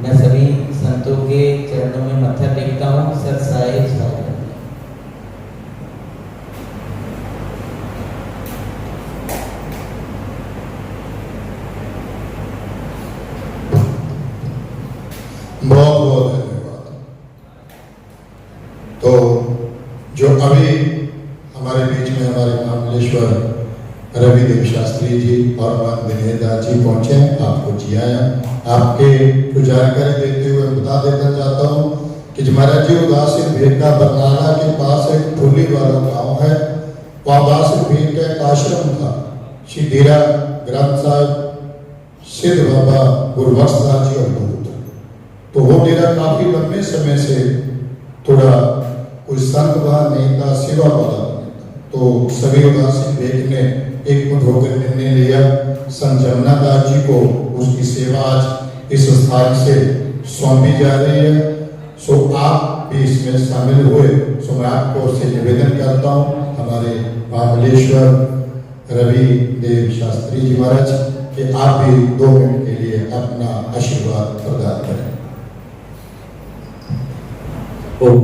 मैं सभी संतों के चरणों में मत्था टेकता हूँ। सत साहिब साहिब। बहुत बहुत धन्यवाद। तो जो अभी हमारे बीच में हमारे महामंडलेश्वर रविदेव शास्त्री जी और मान दिनेश दास जी पहुंचे हैं, आपको जी आया। आपके को जानकारी देते हुए बता देना चाहता हूँ कि महाराज जी उदासीन भीड़ का बरनाला के पास एक ठोली वाला गाँव है, वहाँ उदासीन भीड़ का एक आश्रम था। श्री धीरा ग्रंथ साहब सिद्ध बाबा गुरबख्श दास जी और पुत्र, तो वो डेरा काफी लंबे समय से थोड़ा कोई संत वहाँ नहीं था, सेवा वाला नहीं था। तो सभी उदासीन भेद ने एक मुठ होकर निर्णय लिया, संत जमुना दास जी को उसकी सेवा आज इस स्थान से सौंपी जा रही है। सो आप भी इसमें शामिल हुए, सो मैं आपको से निवेदन करता हूँ हमारे महामंडलेश्वर रवि देव शास्त्री जी महाराज कि आप भी 2 मिनट के लिए अपना आशीर्वाद प्रदान करें। ओम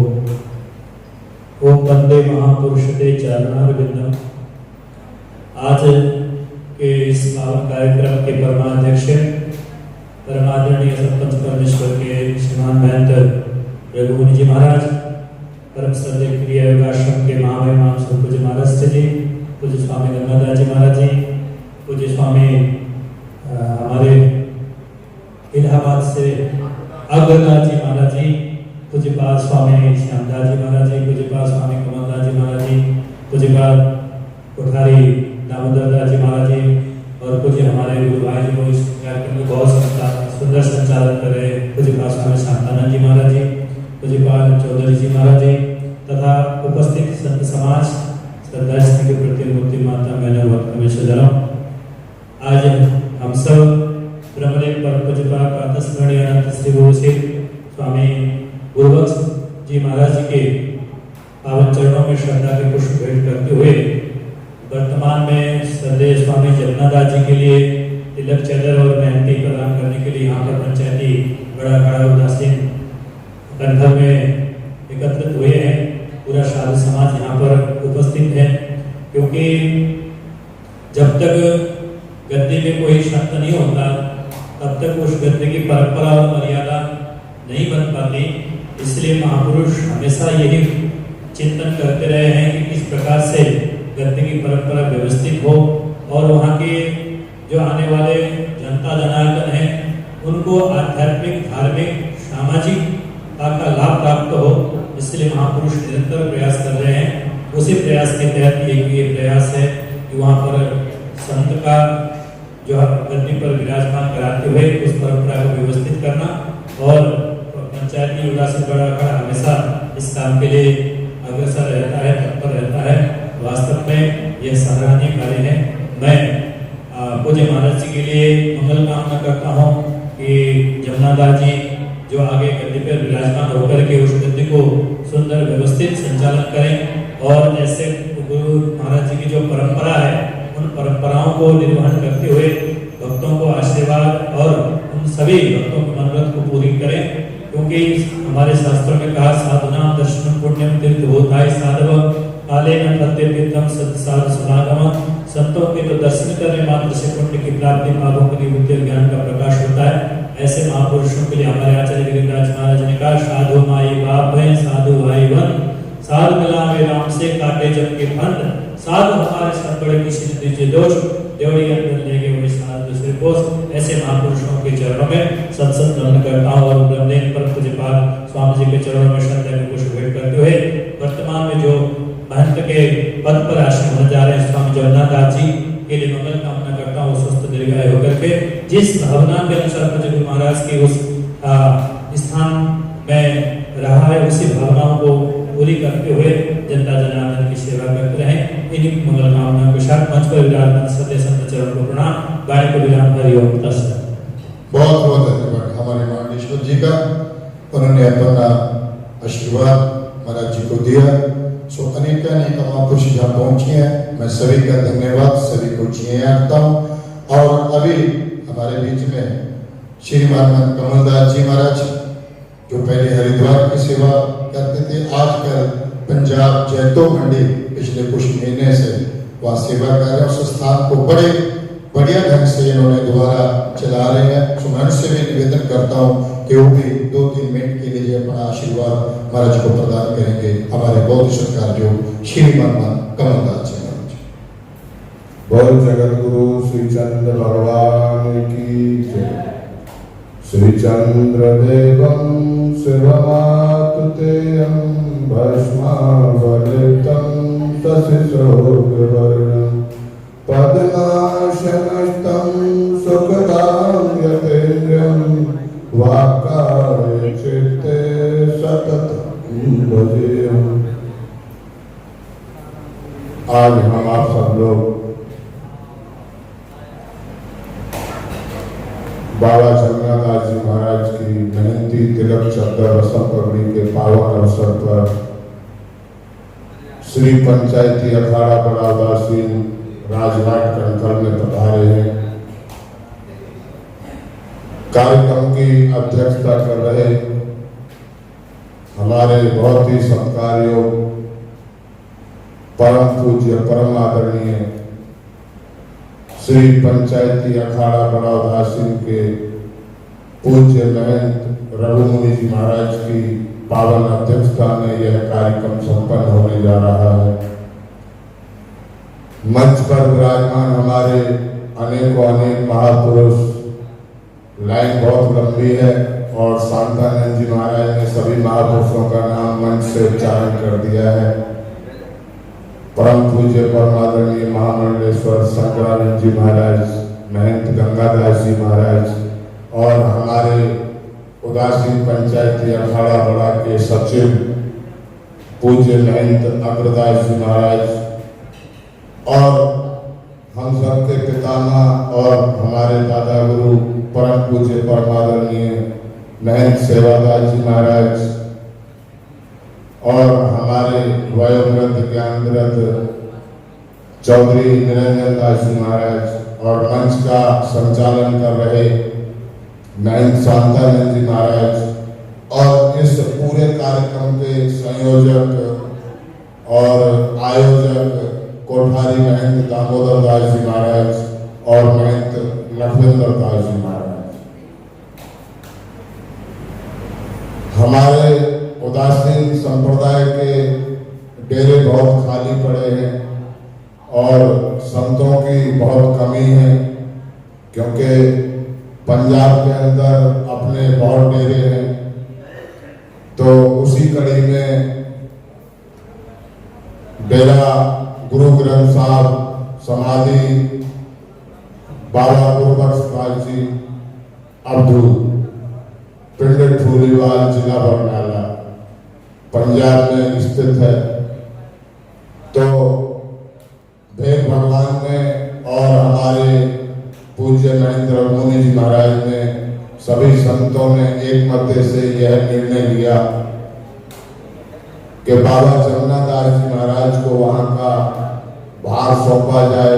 वंदे महापुरुष ते चरणारविंदम। आज के इस पावन कार्यक्रम के परमाध्यक्ष परमादरणीय सरपंच परमेश्वर के श्रीमान महंत रघुमुनि जी महाराज, परम श्रद्धेय प्रिय योगाश्रम के महामहिमान पूज्य महाराज जी, पूज्य स्वामी गंगादास जी महाराज जी, पूज्य स्वामी हमारे इलाहाबाद से अग्रनाथ जी महाराज जी, पूज्यपाद स्वामी श्यामदास जी महाराज जी, पूज्यपाद स्वामी कमलदास जी महाराज जी, पूज्यपाद कोठारी दामोदर दास जी महाराज जी और पूज्य हमारे गुरु भाई जी को इस कार्यक्रम में बहुत सुंदर संचालन कर रहे पूज्यपाद स्वामी शांतानंद जी महाराज जी, पूज्यपाद चौधरी जी महाराज जी तथा उपस्थित संत समाज श्रद्धास्थी के प्रति मूर्ति माता मैंने परमेश्वर। आज हम सब ब्रह्मदेव पर पूज्यपाद प्रातस्मरणीय अनंत श्री गुरु स्वामी गुरबख्श जी महाराज जी के पावन चरणों में श्रद्धा के पुष्प भेंट करते हुए वर्तमान में श्रद्धेय स्वामी जमुना दास जी के लिए तिलक चादर और मेहंदी प्रदान करने के लिए यहाँ पर पंचायती बड़ा खड़ा उदासीन कंधर में एकत्रित हुए हैं। पूरा साधु समाज यहाँ पर उपस्थित है, क्योंकि जब तक गद्दी में कोई संत नहीं होता तब तक उस गद्दी की परंपरा और मर्यादा नहीं बन पाती। इसलिए महापुरुष हमेशा यही चिंतन करते रहे हैं कि किस प्रकार से गद्दी की परंपरा व्यवस्थित हो और वहाँ के जो आने वाले जनता जनार्दन हैं उनको आध्यात्मिक, धार्मिक, सामाजिक का लाभ प्राप्त हो। इसलिए महापुरुष निरंतर प्रयास कर रहे हैं। उसी प्रयास के तहत ये प्रयास है कि वहाँ पर संत का जो गद्दी पर विराजमान कराते हुए उस परंपरा को व्यवस्थित करना और पंचायती उदासीन बड़ा अखाड़ा हमेशा इस काम के लिए अग्रसर रहता है, तत्पर रहता है। वास्तव में यह सराहनीय कार्य है। मैं पूज्य महाराज जी के लिए मंगल कामना करता हूँ कि जमुना दास जी जो आगे गद्दी पर विराजमान होकर के उस गद्दी को सुंदर व्यवस्थित संचालन करें और जैसे गुरु महाराज जी की जो परंपरा है उन परंपराओं को निर्वहन करते हुए भक्तों को आशीर्वाद और उन सभी भक्तों की मनोरथ को पूरी करें। क्योंकि हमारे शास्त्रों में कहा साधना दर्शन पुण्यम तीर्थ होताय साधव काले न फते तीर्थम सत्य साधु समागम। संतों के तो दर्शन करने मात्र से पुण्य की प्राप्ति, पापों की निवृत्ति और ज्ञान का प्रकाश होता है। ऐसे महापुरुषों के लिए हमारे आचार्य गिरिराज महाराज ने कहा साधु माई बाप है साधु भाई बन, साधु मिलावे राम से काटे जम के फंड, साधु हमारे सब बड़े किसी ने दीजिए दोष, देवड़ी अंदर ले गए वही साधु दूसरे कोष। ऐसे महापुरुषों के चरणों में सत्संग नमन करता हूँ और ब्रह्मदेव पर पूज्यपाद स्वामी जी के चरणों में श्रद्धा के पुष्प भेंट करते हुए वर्तमान में जो महंत के पद पर आश्रय होने जा रहे हैं स्वामी जमुना दास जी के लिए मंगल कामना करता हूँ। स्वस्थ दीर्घायु होकर के जिस भावना के अनुसार पूज्य गुरु महाराज के उस स्थान में रहा है उसी भावनाओं को पूरी करते हुए जनता जनार्दन की सेवा करते रहें। इन्हीं मंगल कामनाओं के साथ मंच पर विराजमान सत्य संत चरण को प्रणाम। गाय को विराम हरिओम तत्सत। बहुत बहुत धन्यवाद हमारे माननीय जी का, उन्होंने अपना आशीर्वाद महाराज जी को दिया। सो अनेक महापुरुष जहाँ पहुंचे हैं, मैं सभी का धन्यवाद, सभी को जी आता हूँ। और अभी हमारे बीच में श्रीमान कमलदास जी महाराज जो पहले हरिद्वार की सेवा करते थे, आजकल पंजाब जैतो मंडी पिछले कुछ महीने से वहाँ सेवा कर रहे हैं। उस स्थान को बड़े बढ़िया ढंग से इन्होंने दोबारा चला रहे हैं। सो मैं उनसे भी निवेदन करता हूँ कि वो भी 2-3 मिनट के लिए अपना आशीर्वाद महाराज को प्रदान करेंगे। हमारे बहुत सत्कार श्रीमान कमलदास जी महाराज। बोल जगत गुरु श्री चंद्र भगवान की जय। श्री चंद्र देवं शिवमातुतेयं भस्मावलितं शशिशोकवर्णं पद्मासनस्थं सुखदां यतेन्द्रं वाक्काय चित्ते सततं भजेयम्। आज हम आप सब लोग बाबा जगन्नाथ जी महाराज की मेहनती तिलक चक्र रसम पगड़ी के पावन अवसर पर श्री पंचायती अखाड़ा बड़ा उदासीन राजघाट कनखल में पधारे हैं। कार्यक्रम की अध्यक्षता कर रहे हमारे बहुत ही सत्कार्य परम पूज्य परम आदरणीय श्री पंचायती अखाड़ा बड़ा उदासीन के पूज्य महंत रघुमुनि जी महाराज की पावन अध्यक्षता में यह कार्यक्रम संपन्न होने जा रहा है। मंच पर विराजमान हमारे अनेकों अनेक महापुरुष, लाइन बहुत लंबी है और शांतानंद जी महाराज ने सभी महापुरुषों का नाम मंच से उच्चारण कर दिया है। परम पूज्य परमादरणीय महामंडलेश्वर शंकरानंद जी महाराज, महंत गंगादास जी महाराज और हमारे उदासीन पंचायती अखाड़ा बड़ा के सचिव पूज्य महंत अग्रदास जी महाराज और हम सबके पितामह और हमारे दादा गुरु परम पूज्य परमादरणीय महंत सेवादास जी महाराज और हमारे वयोवृद्ध ज्ञानरत्न चौधरी निरंजन दास जी महाराज और मंच का संचालन कर रहे महंत शांतानंद जी महाराज और इस पूरे कार्यक्रम के संयोजक और आयोजक कोठारी महंत दामोदर दास जी महाराज और महंत लखविंदर दास जी महाराज। हमारे उदासीन संप्रदाय के डेरे बहुत खाली पड़े हैं और संतों की बहुत कमी है, क्योंकि पंजाब के अंदर अपने बहुत डेरे हैं। तो उसी कड़ी में डेरा गुरु ग्रंथ साहब समाधि बाबा गुरबख्श पाल जी अब्दू पिंड ठूरीवाल जिला बरनाला पंजाब में स्थित है। तो भेद भगवान ने और हमारे पूज्य महेंद्र मुनि जी महाराज ने सभी संतों ने एक मत से यह निर्णय लिया कि बाबा जगन्नाथ जी महाराज को वहां का भार सौंपा जाए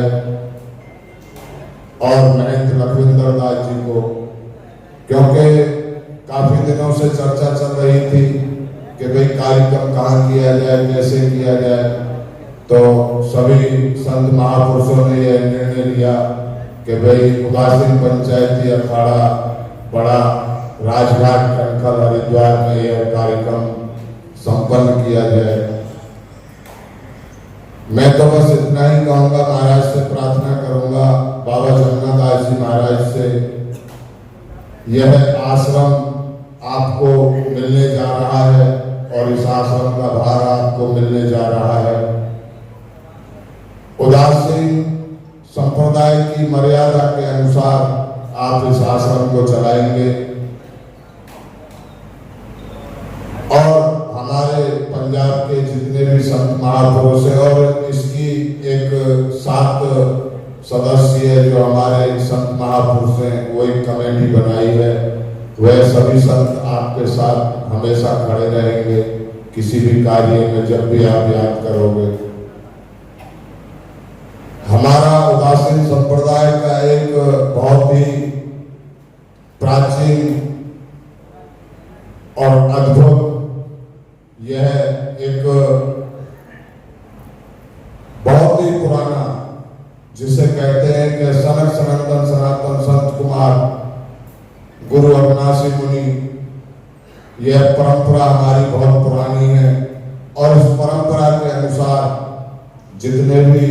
और महंत लखविंदर दास जी को, क्योंकि काफी दिनों से चर्चा चल रही थी कि भाई कार्यक्रम कहाँ किया जाए, कैसे किया जाए। तो सभी संत महापुरुषों ने यह निर्णय लिया कि भाई उदासीन पंचायती अखाड़ा बड़ा राजघाट कनखल हरिद्वार में यह कार्यक्रम संपन्न किया जाए। मैं तो बस इतना ही कहूँगा, महाराज से प्रार्थना करूँगा, बाबा जगन्नाथ जी महाराज से, यह आश्रम आपको मिलने जा रहा है और इस आश्रम का भार आपको मिलने जा रहा है। उदासीन संप्रदाय की मर्यादा के अनुसार आप इस आश्रम को चलाएंगे। और हमारे पंजाब के जितने भी संत महापुरुष हैं और इसकी एक 7 सदस्य है जो हमारे संत महापुरुष हैं, वो एक कमेटी बनाई है। वह सभी संत आपके साथ हमेशा खड़े रहेंगे किसी भी कार्य में, जब भी आप याद करोगे। हमारा उदासीन संप्रदाय का एक बहुत ही प्राचीन और अद्भुत यह एक बहुत ही पुराना, जिसे कहते हैं कि सनक सनातन सनातन संत कुमार गुरु अविनाशी मुनि, यह परंपरा हमारी बहुत पुरानी है। और इस परंपरा के अनुसार जितने भी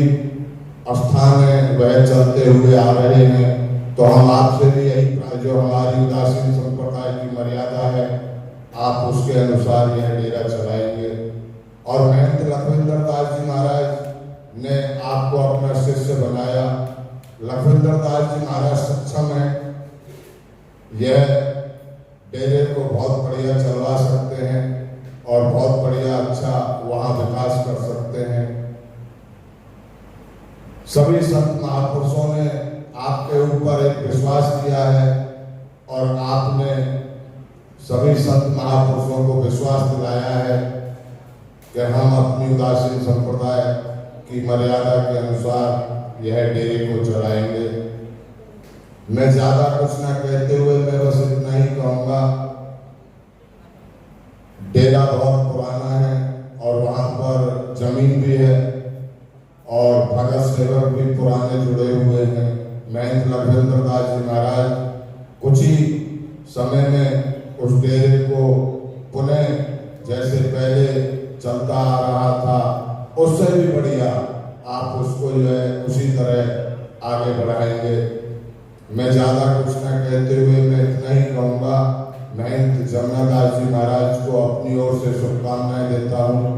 स्थान हैं वह चलते हुए आ रहे हैं। तो हम आपसे भी यही, जो हमारी उदासीन संप्रदाय की मर्यादा है, आप उसके अनुसार यह डेरा चलाएंगे। और महंत लखविंदर दास जी महाराज ने आपको अपना शिष्य बनाया। लखविंदर दास जी महाराज सक्षम है, यह डेरे को बहुत बढ़िया चलवा सकते हैं और बहुत बढ़िया अच्छा वहाँ विकास कर सकते हैं। सभी संत महापुरुषों ने आपके ऊपर एक विश्वास किया है और आपने सभी संत महापुरुषों को विश्वास दिलाया है कि हम अपनी उदासीन संप्रदाय की मर्यादा के अनुसार यह डेरे को चलाएंगे। मैं ज्यादा कुछ ना कहते हुए मैं बस इतना ही कहूंगा, डेरा बहुत पुराना है और वहां पर जमीन भी है और भगत सेवक भी पुराने जुड़े हुए हैं। महंत लखविंदर दास जी महाराज कुछ ही समय में उस डेरे को पुनः जैसे पहले चलता आ रहा था उससे भी बढ़िया आप उसको जो है उसी तरह आगे बढ़ाएंगे। मैं ज्यादा कुछ ना कहते हुए मैं इतना ही कहूँगा, महंत जमुनादास जी महाराज को अपनी ओर से शुभकामनाएं देता हूँ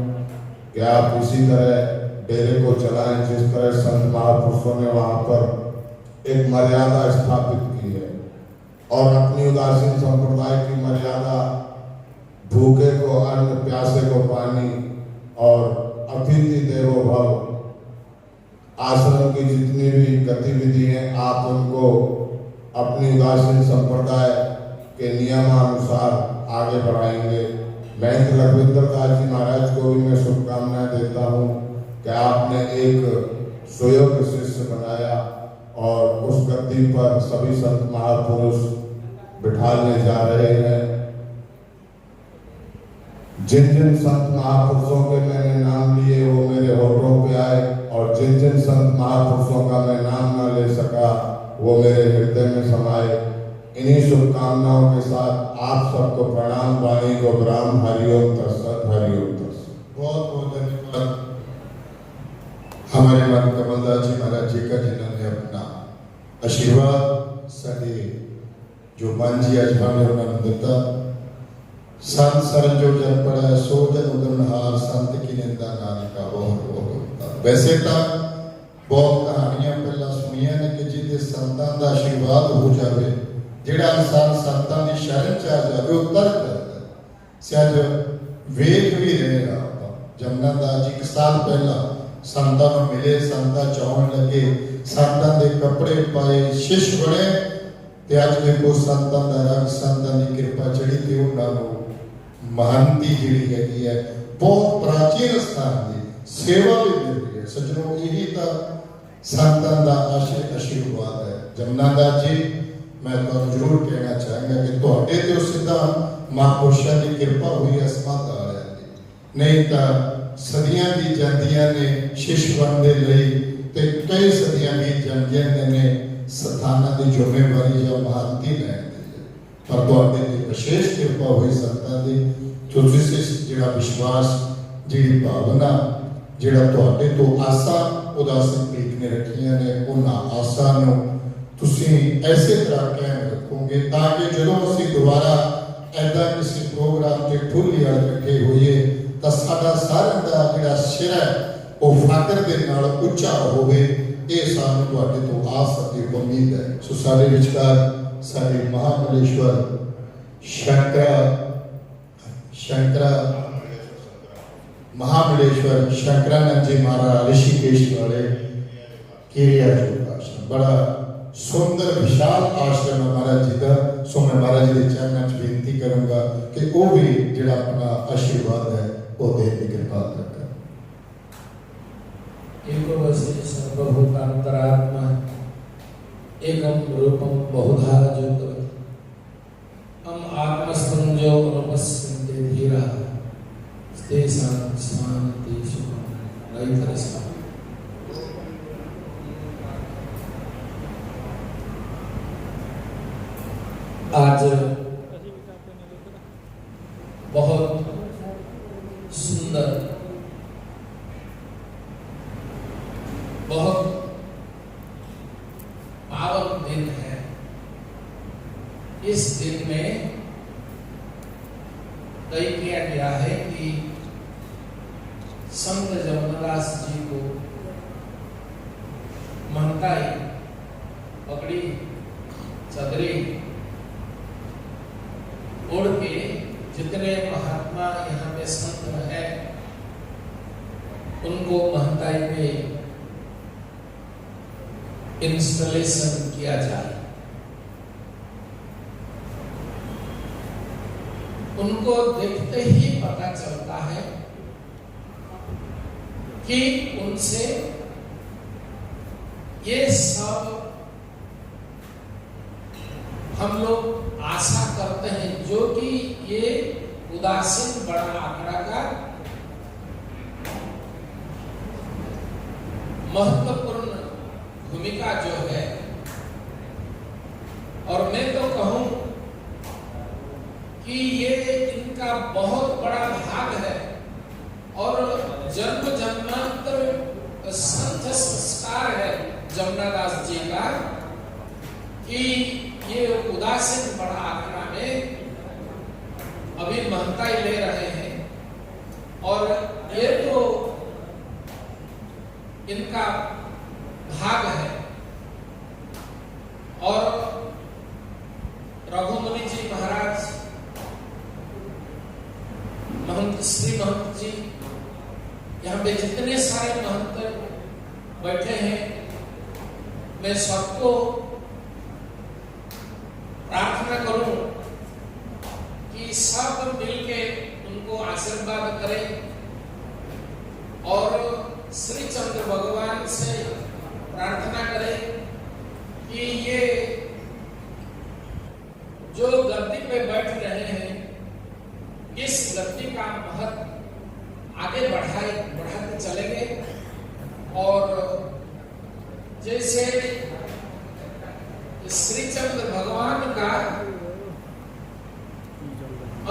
कि आप इसी तरह डेरे को चलाएं जिस तरह संत महापुरुषों ने वहाँ पर एक मर्यादा स्थापित की है। और अपनी उदासीन संप्रदाय की मर्यादा भूखे को अन्न, प्यासे को पानी और अतिथि देवो भव, आश्रम की जितनी भी गतिविधि हैं आप उनको अपनी उदासीन संप्रदाय के नियमानुसार आगे बढ़ाएंगे। महंत लखविंदर दास जी महाराज को भी मैं शुभकामनाएं देता हूँ कि आपने एक सुयोग्य शिष्य बनाया और उस गद्दी पर सभी संत महापुरुष बिठाने जा रहे हैं। जिन जिन संत महापुरुषों के मैंने नाम लिए वो मेरे होठों पे आए और जिन जिन संत महापुरुषों का मैं नाम न ले सका वो मेरे हृदय में समाये। इन्हीं शुभकामनाओं के साथ आप सबको प्रणाम। वाणी को ब्राह्म। हरिओम तत्सत। हरिओम तत्सत। बहुत बहुत धन्यवाद हमारे मान कमलदास जी महाराज जी का, जिन्होंने अपना आशीर्वाद साढ़े जो मांझी अजमा ने उन्होंने दिता। संत सरन जो जन पड़ा सो जन उदरनहार, संत की निंदा नानका बहुत बहुत। वैसे तो बहुत कहानियां पहला सुनिया ने कि जिहदे संतां दा आशीर्वाद हो जाए, जिहड़ा इंसान संतां दी शरण च आ जाए वो तर करदा। सियाज वेख भी रहे आप जमुनादास जी 1 साल पहला संतां नूं मिले, संतां चाहण लगे, संतां दे कपड़े पाए, शिष्य बने ते अज देखो संतां दा रंग, संतां दी कृपा चढ़ी ते उन्हां नूं महंती जिहड़ी हैगी है बहुत प्राचीन स्थान दी सेवा भी मिल रही है। सज्जनों यही तो संतां दा आशीर्वाद है। जमुनादास जी मैं तो जरूर कहना चाहूँगा कि तुहाडे ते सीधा महापुरुषां दी कृपा हुई अस्मत वालियां दी, नहीं तो सदियां दी जांदियां ने शिष्य बनने लई ते कई सदियां बीत जांदियां ने सथाना दी जिम्मेवारी या महंती लैण दी, पर तुहाडे ते विशेष कृपा हुई संतां दी। तुसीं जिहड़ा विश्वास, जिहड़ी भावना, जिहड़ा तुहाडे तो आसा उदासीन पीठ ने रखियां ने, उन्हां आसां नूं तुसीं ऐसे तरह कायम रखोगे ताकि जदों असीं दोबारा ऐदा किसी प्रोग्राम ते ठुल्ली वाल इकट्ठे होइए तां साडा सारिआं दा जिहड़ा सिर है वो फाकर दे नाल उच्चा होवे। ये सानूं तुहाडे तो आस अते उम्मीद है। सो साडे विचकार साडे महाबलेश्वर शंकरा महाबलेश्वर शंकरानंद जी महाराज ऋषिकेश वाले किरिया योग आश्रम बड़ा सुंदर विशाल आश्रम है महाराज जी का। सो मैं महाराज जी के चरणों में बेनती करूंगा कि वो भी जिहड़ा अपना आशीर्वाद है वो देने की कृपा करें। एको वसे सर्वभूतांतरात्मा एकम रूपम बहुधा ज्योतिर्गत हम आत्मस्तंजो अनुपस्यन्ते धीरा तेषां शान्ति सुखं नैतरस्याम्। आज बहुत सुंदर बहुत पावन दिन है। इस दिन में तय किया गया है कि संत जमुनादास जी को महंताई पगड़ी चदरी ओढ़ के जितने महात्मा यहाँ पे संत है उनको महंताई पे इंस्टॉलेशन किया जाए। उनको देखते ही पता चलता है कि उनसे ये सब हम लोग आशा करते हैं, जो कि ये उदासीन बड़ा आंकड़ा का महत्वपूर्ण भूमिका जो है। और मैं तो कहूं कि ये इनका बहुत बड़ा भाग है और जन्म जन्मांतर संत संस्कार है जमुनादास जी का कि ये उदासीन बड़ा आंकड़ा में अभी महंताई ले रहे हैं। और ये तो इनका भाग है। और रघुमुनि जी महाराज महंत श्री महंत जी यहाँ पे जितने सारे महंत बैठे हैं, मैं सबको प्रार्थना करूं कि सब मिलके उनको आशीर्वाद करें और श्री चंद्र भगवान से प्रार्थना करें कि ये जो गद्दी पे बैठ रहे हैं इस गद्दी का महत्व आगे बढ़ाते चलेंगे। और जैसे श्री चंद्र भगवान का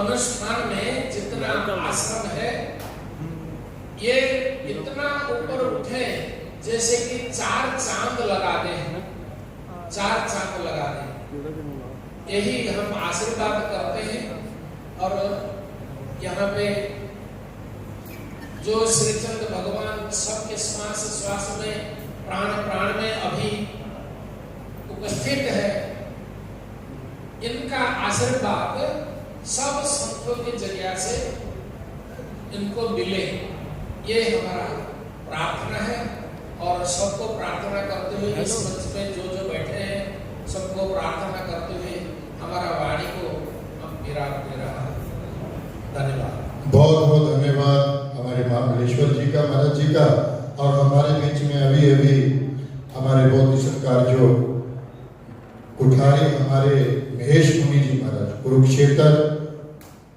अनुष्ठान में जितना आश्रम है ये इतना ऊपर उठे जैसे कि 4 चांद लगा दे, 4 चांद लगा दे। यही हम आशीर्वाद करते हैं। और यहाँ पे जो श्री चंद्र भगवान सबके श्वास श्वास में प्राण में अभी उपस्थित है, इनका आशीर्वाद सब संतों के जरिया से इनको मिले, ये हमारा प्रार्थना है। और सबको प्रार्थना करते हुए इस मंच में जो बैठे हैं सबको प्रार्थना करते हुए हमारा वाणी को हम विराम दे रहा है। धन्यवाद। बहुत बहुत धन्यवाद हमारे महाबलेश्वर जी का, महाराज जी का। और हमारे बीच में अभी हमारे बहुत ही सत्कारजो कुठारी हमारे महेश मुनि जी महाराज कुरुक्षेत्र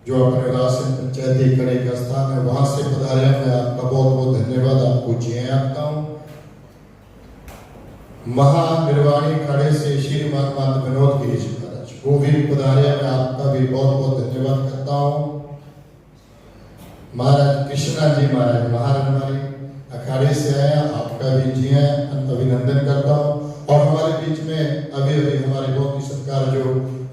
जो अपने राशन पंचायती कड़े का स्थान है वहां से पधारे। मैं आपका बहुत बहुत धन्यवाद आपको जी आखता हूँ। महानिर्वाणी खड़े से श्रीमान माता विनोद गिरी जी महाराज वो भी पधारे। मैं आपका भी बहुत बहुत धन्यवाद करता हूँ। महाराज कृष्णा जी महाराज महारनवारी अखाड़े से आया, आपका भी जी अभिनंदन करता हूँ। और हमारे बीच में अभी हमारे बहुत ही सत्कार जो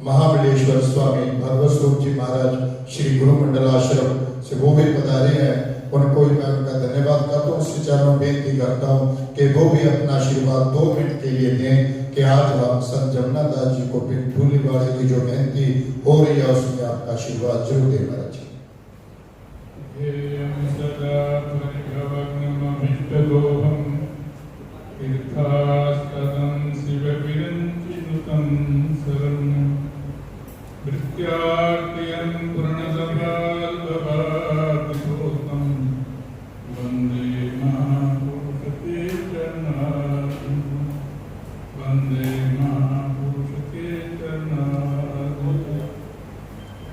महाबलेश्वर स्वामी भगवत स्वरूप जी महाराज श्री गुरु मंडल आश्रम से वो भी पधारे हैं, उनको भी मैं उनका धन्यवाद करता हूँ। उससे चरणों बेनती करता हूँ कि वो भी अपना आशीर्वाद 2 मिनट के लिए दें कि आज हम संत जमुनादास जी को पिंडूली वाले की जो बेनती हो रही है उसमें आपका आशीर्वाद जरूर दें महाराज जी। ध्येयं सदा परिभवग्नमभिष्टदोहं तीर्थास्पदं शिवविरञ्चिनुतं शरणं भृत्यार्तियं पूर्णदभाल्भवादिभूतं वन्दे महापुरुषते चरणारविन्दं वन्दे महापुरुषते चरणारविन्दं।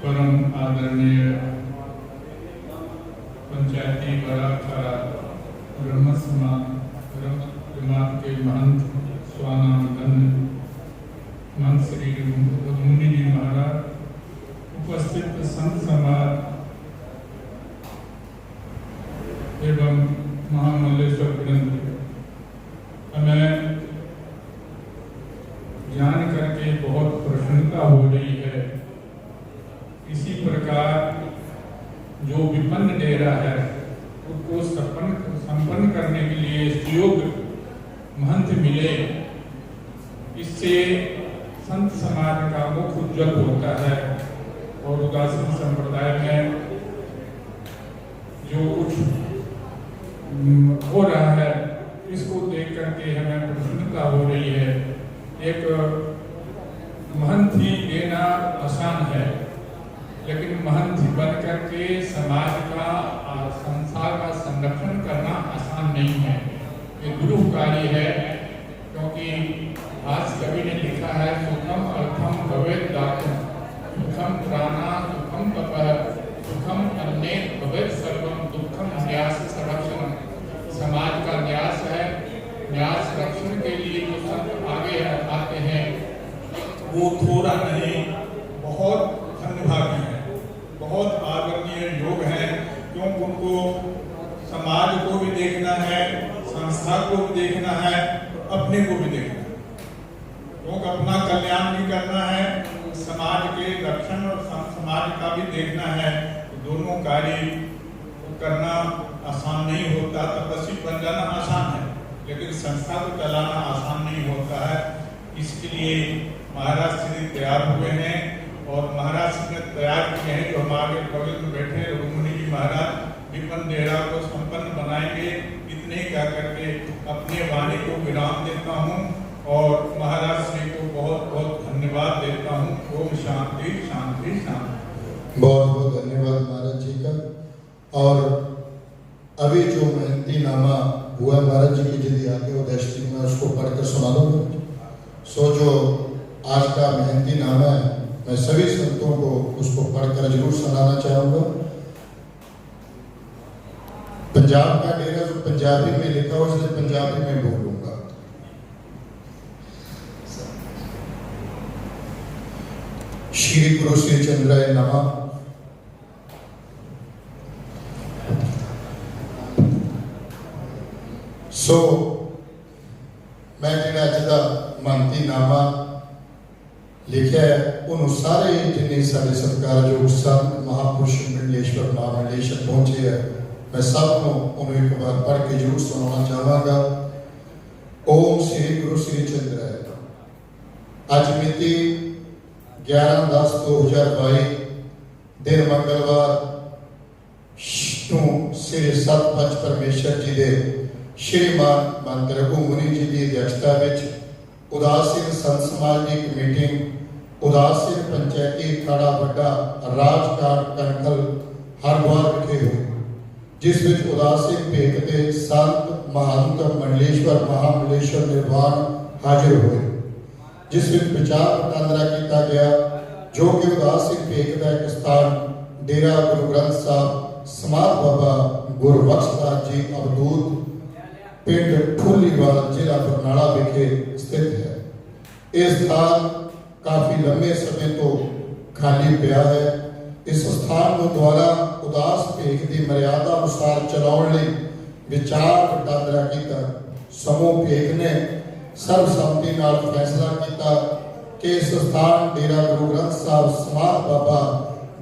परम आदरणीय पंचायती बराखरा ब्रह्म के महंत स्वानामधन्य महंत श्री मुनि जी महाराज, उपस्थित संत समाज एवं महामल्लेश्वर वृंद, हमें जान करके बहुत प्रसन्नता हो रही है। इसी प्रकार जो विपन्न डेरा है उसको संपन्न करने के लिए योग्य महंत मिले, इससे संत समाज का मुख उज्जवल होता है। और उदासीन संप्रदाय में जो कुछ हो रहा है इसको देख करके हमें प्रसन्नता हो रही है। एक महंत ही देना आसान है, लेकिन महंत बन करके समाज का संसार का संरक्षण करना आसान नहीं है। ये दुरूह कार्य है, क्योंकि आज कवि ने लिखा है सुखम अर्थम भवेत् दातुं, सुखम प्राणा सुखम तपः, सुखम अन्नेन भवेत् सर्वं, दुःखम न्यास संरक्षणम। समाज का न्यास है, न्यास रक्षण के लिए जो संत आगे आते हैं वो थोड़ा नहीं, बहुत धन्यभागी है, बहुत आदरणीय योग हैं, क्योंकि उनको समाज को भी देखना है, संस्था को भी देखना है, अपने को भी देखना है। क्योंकि अपना कल्याण भी करना है, समाज के रक्षण और समाज का भी देखना है। दोनों कार्य करना आसान नहीं होता। तपस्वी बन जाना आसान है, लेकिन संस्था को चलाना आसान नहीं होता है। इसके लिए महाराज श्री तैयार हुए हैं और महाराज ने तैयार किए हैं, जो हमारे बगल में बैठे हैं मुनि जी महाराज, विपन्न डेरा को संपन्न बनाएंगे। इतने क्या करके अपने वाणी को विराम देता हूँ और महाराज श्री को बहुत बहुत धन्यवाद देता हूँ। ओम शांति शांति शांति। बहुत बहुत धन्यवाद महाराज जी का। और अभी जो मेहनती नामा हुआ महाराज जी की यदि आगे उदयश्री में उसको पढ़कर सुना दूंगा। सो जो आज का मेहनती नामा है, मैं सभी संतों को उसको पढ़कर जरूर सुनाना चाहूंगा। पंजाब का डेरा जो पंजाबी में लिखा हो, इसलिए पंजाबी में बोलूंगा। श्री गुरु श्री चंद्राय नमः। सो मैं जिहड़ा अज दा महंती नामा लिखा है उन्होंने सारे जिन्हें सारे सत्कारयोग संत महापुरुष मंडलेश्वर महामंडलेश्वर पहुंचे है, मैं सबको उन्हें एक बार पढ़ के जरूर सुनाना चाहवागा। ओम श्री गुरु श्री चंद्राय। अज मिति 11/10/2022 दिन मंगलवार श्री सतपंच परमेश्वर जी के श्रीमान महंत रघु मुनि जी की अध्यक्षता में उदासीन संत समाज की एक मीटिंग उदासीन पंचायती खाड़ा वड्डा राजकाट कनखल हरद्वार विखे हुई, जिस विच उदासीन भेख के संत महंत मंडलेश्वर महामंडलेश्वर निर्वाण हाजिर हुए, जिस विच विचार वटांदरा किया गया, जो कि उदासीन भेख का एक स्थान डेरा गुरु ग्रंथ साहब समाध बाबा गुरबख्शदास जी अवधूत पिंड ठूलीवाल जिला बरनाला विखे स्थित है। यह स्थान काफी लंबे समय तो खाली पिया है। इस स्थान को द्वारा उदास भेख की मर्यादा अनुसार चलाने विचार वटांदरा किया। समूह भेख ने सर्वसम्मति नाल फैसला किया कि इस स्थान डेरा गुरु ग्रंथ साहब समाध बाबा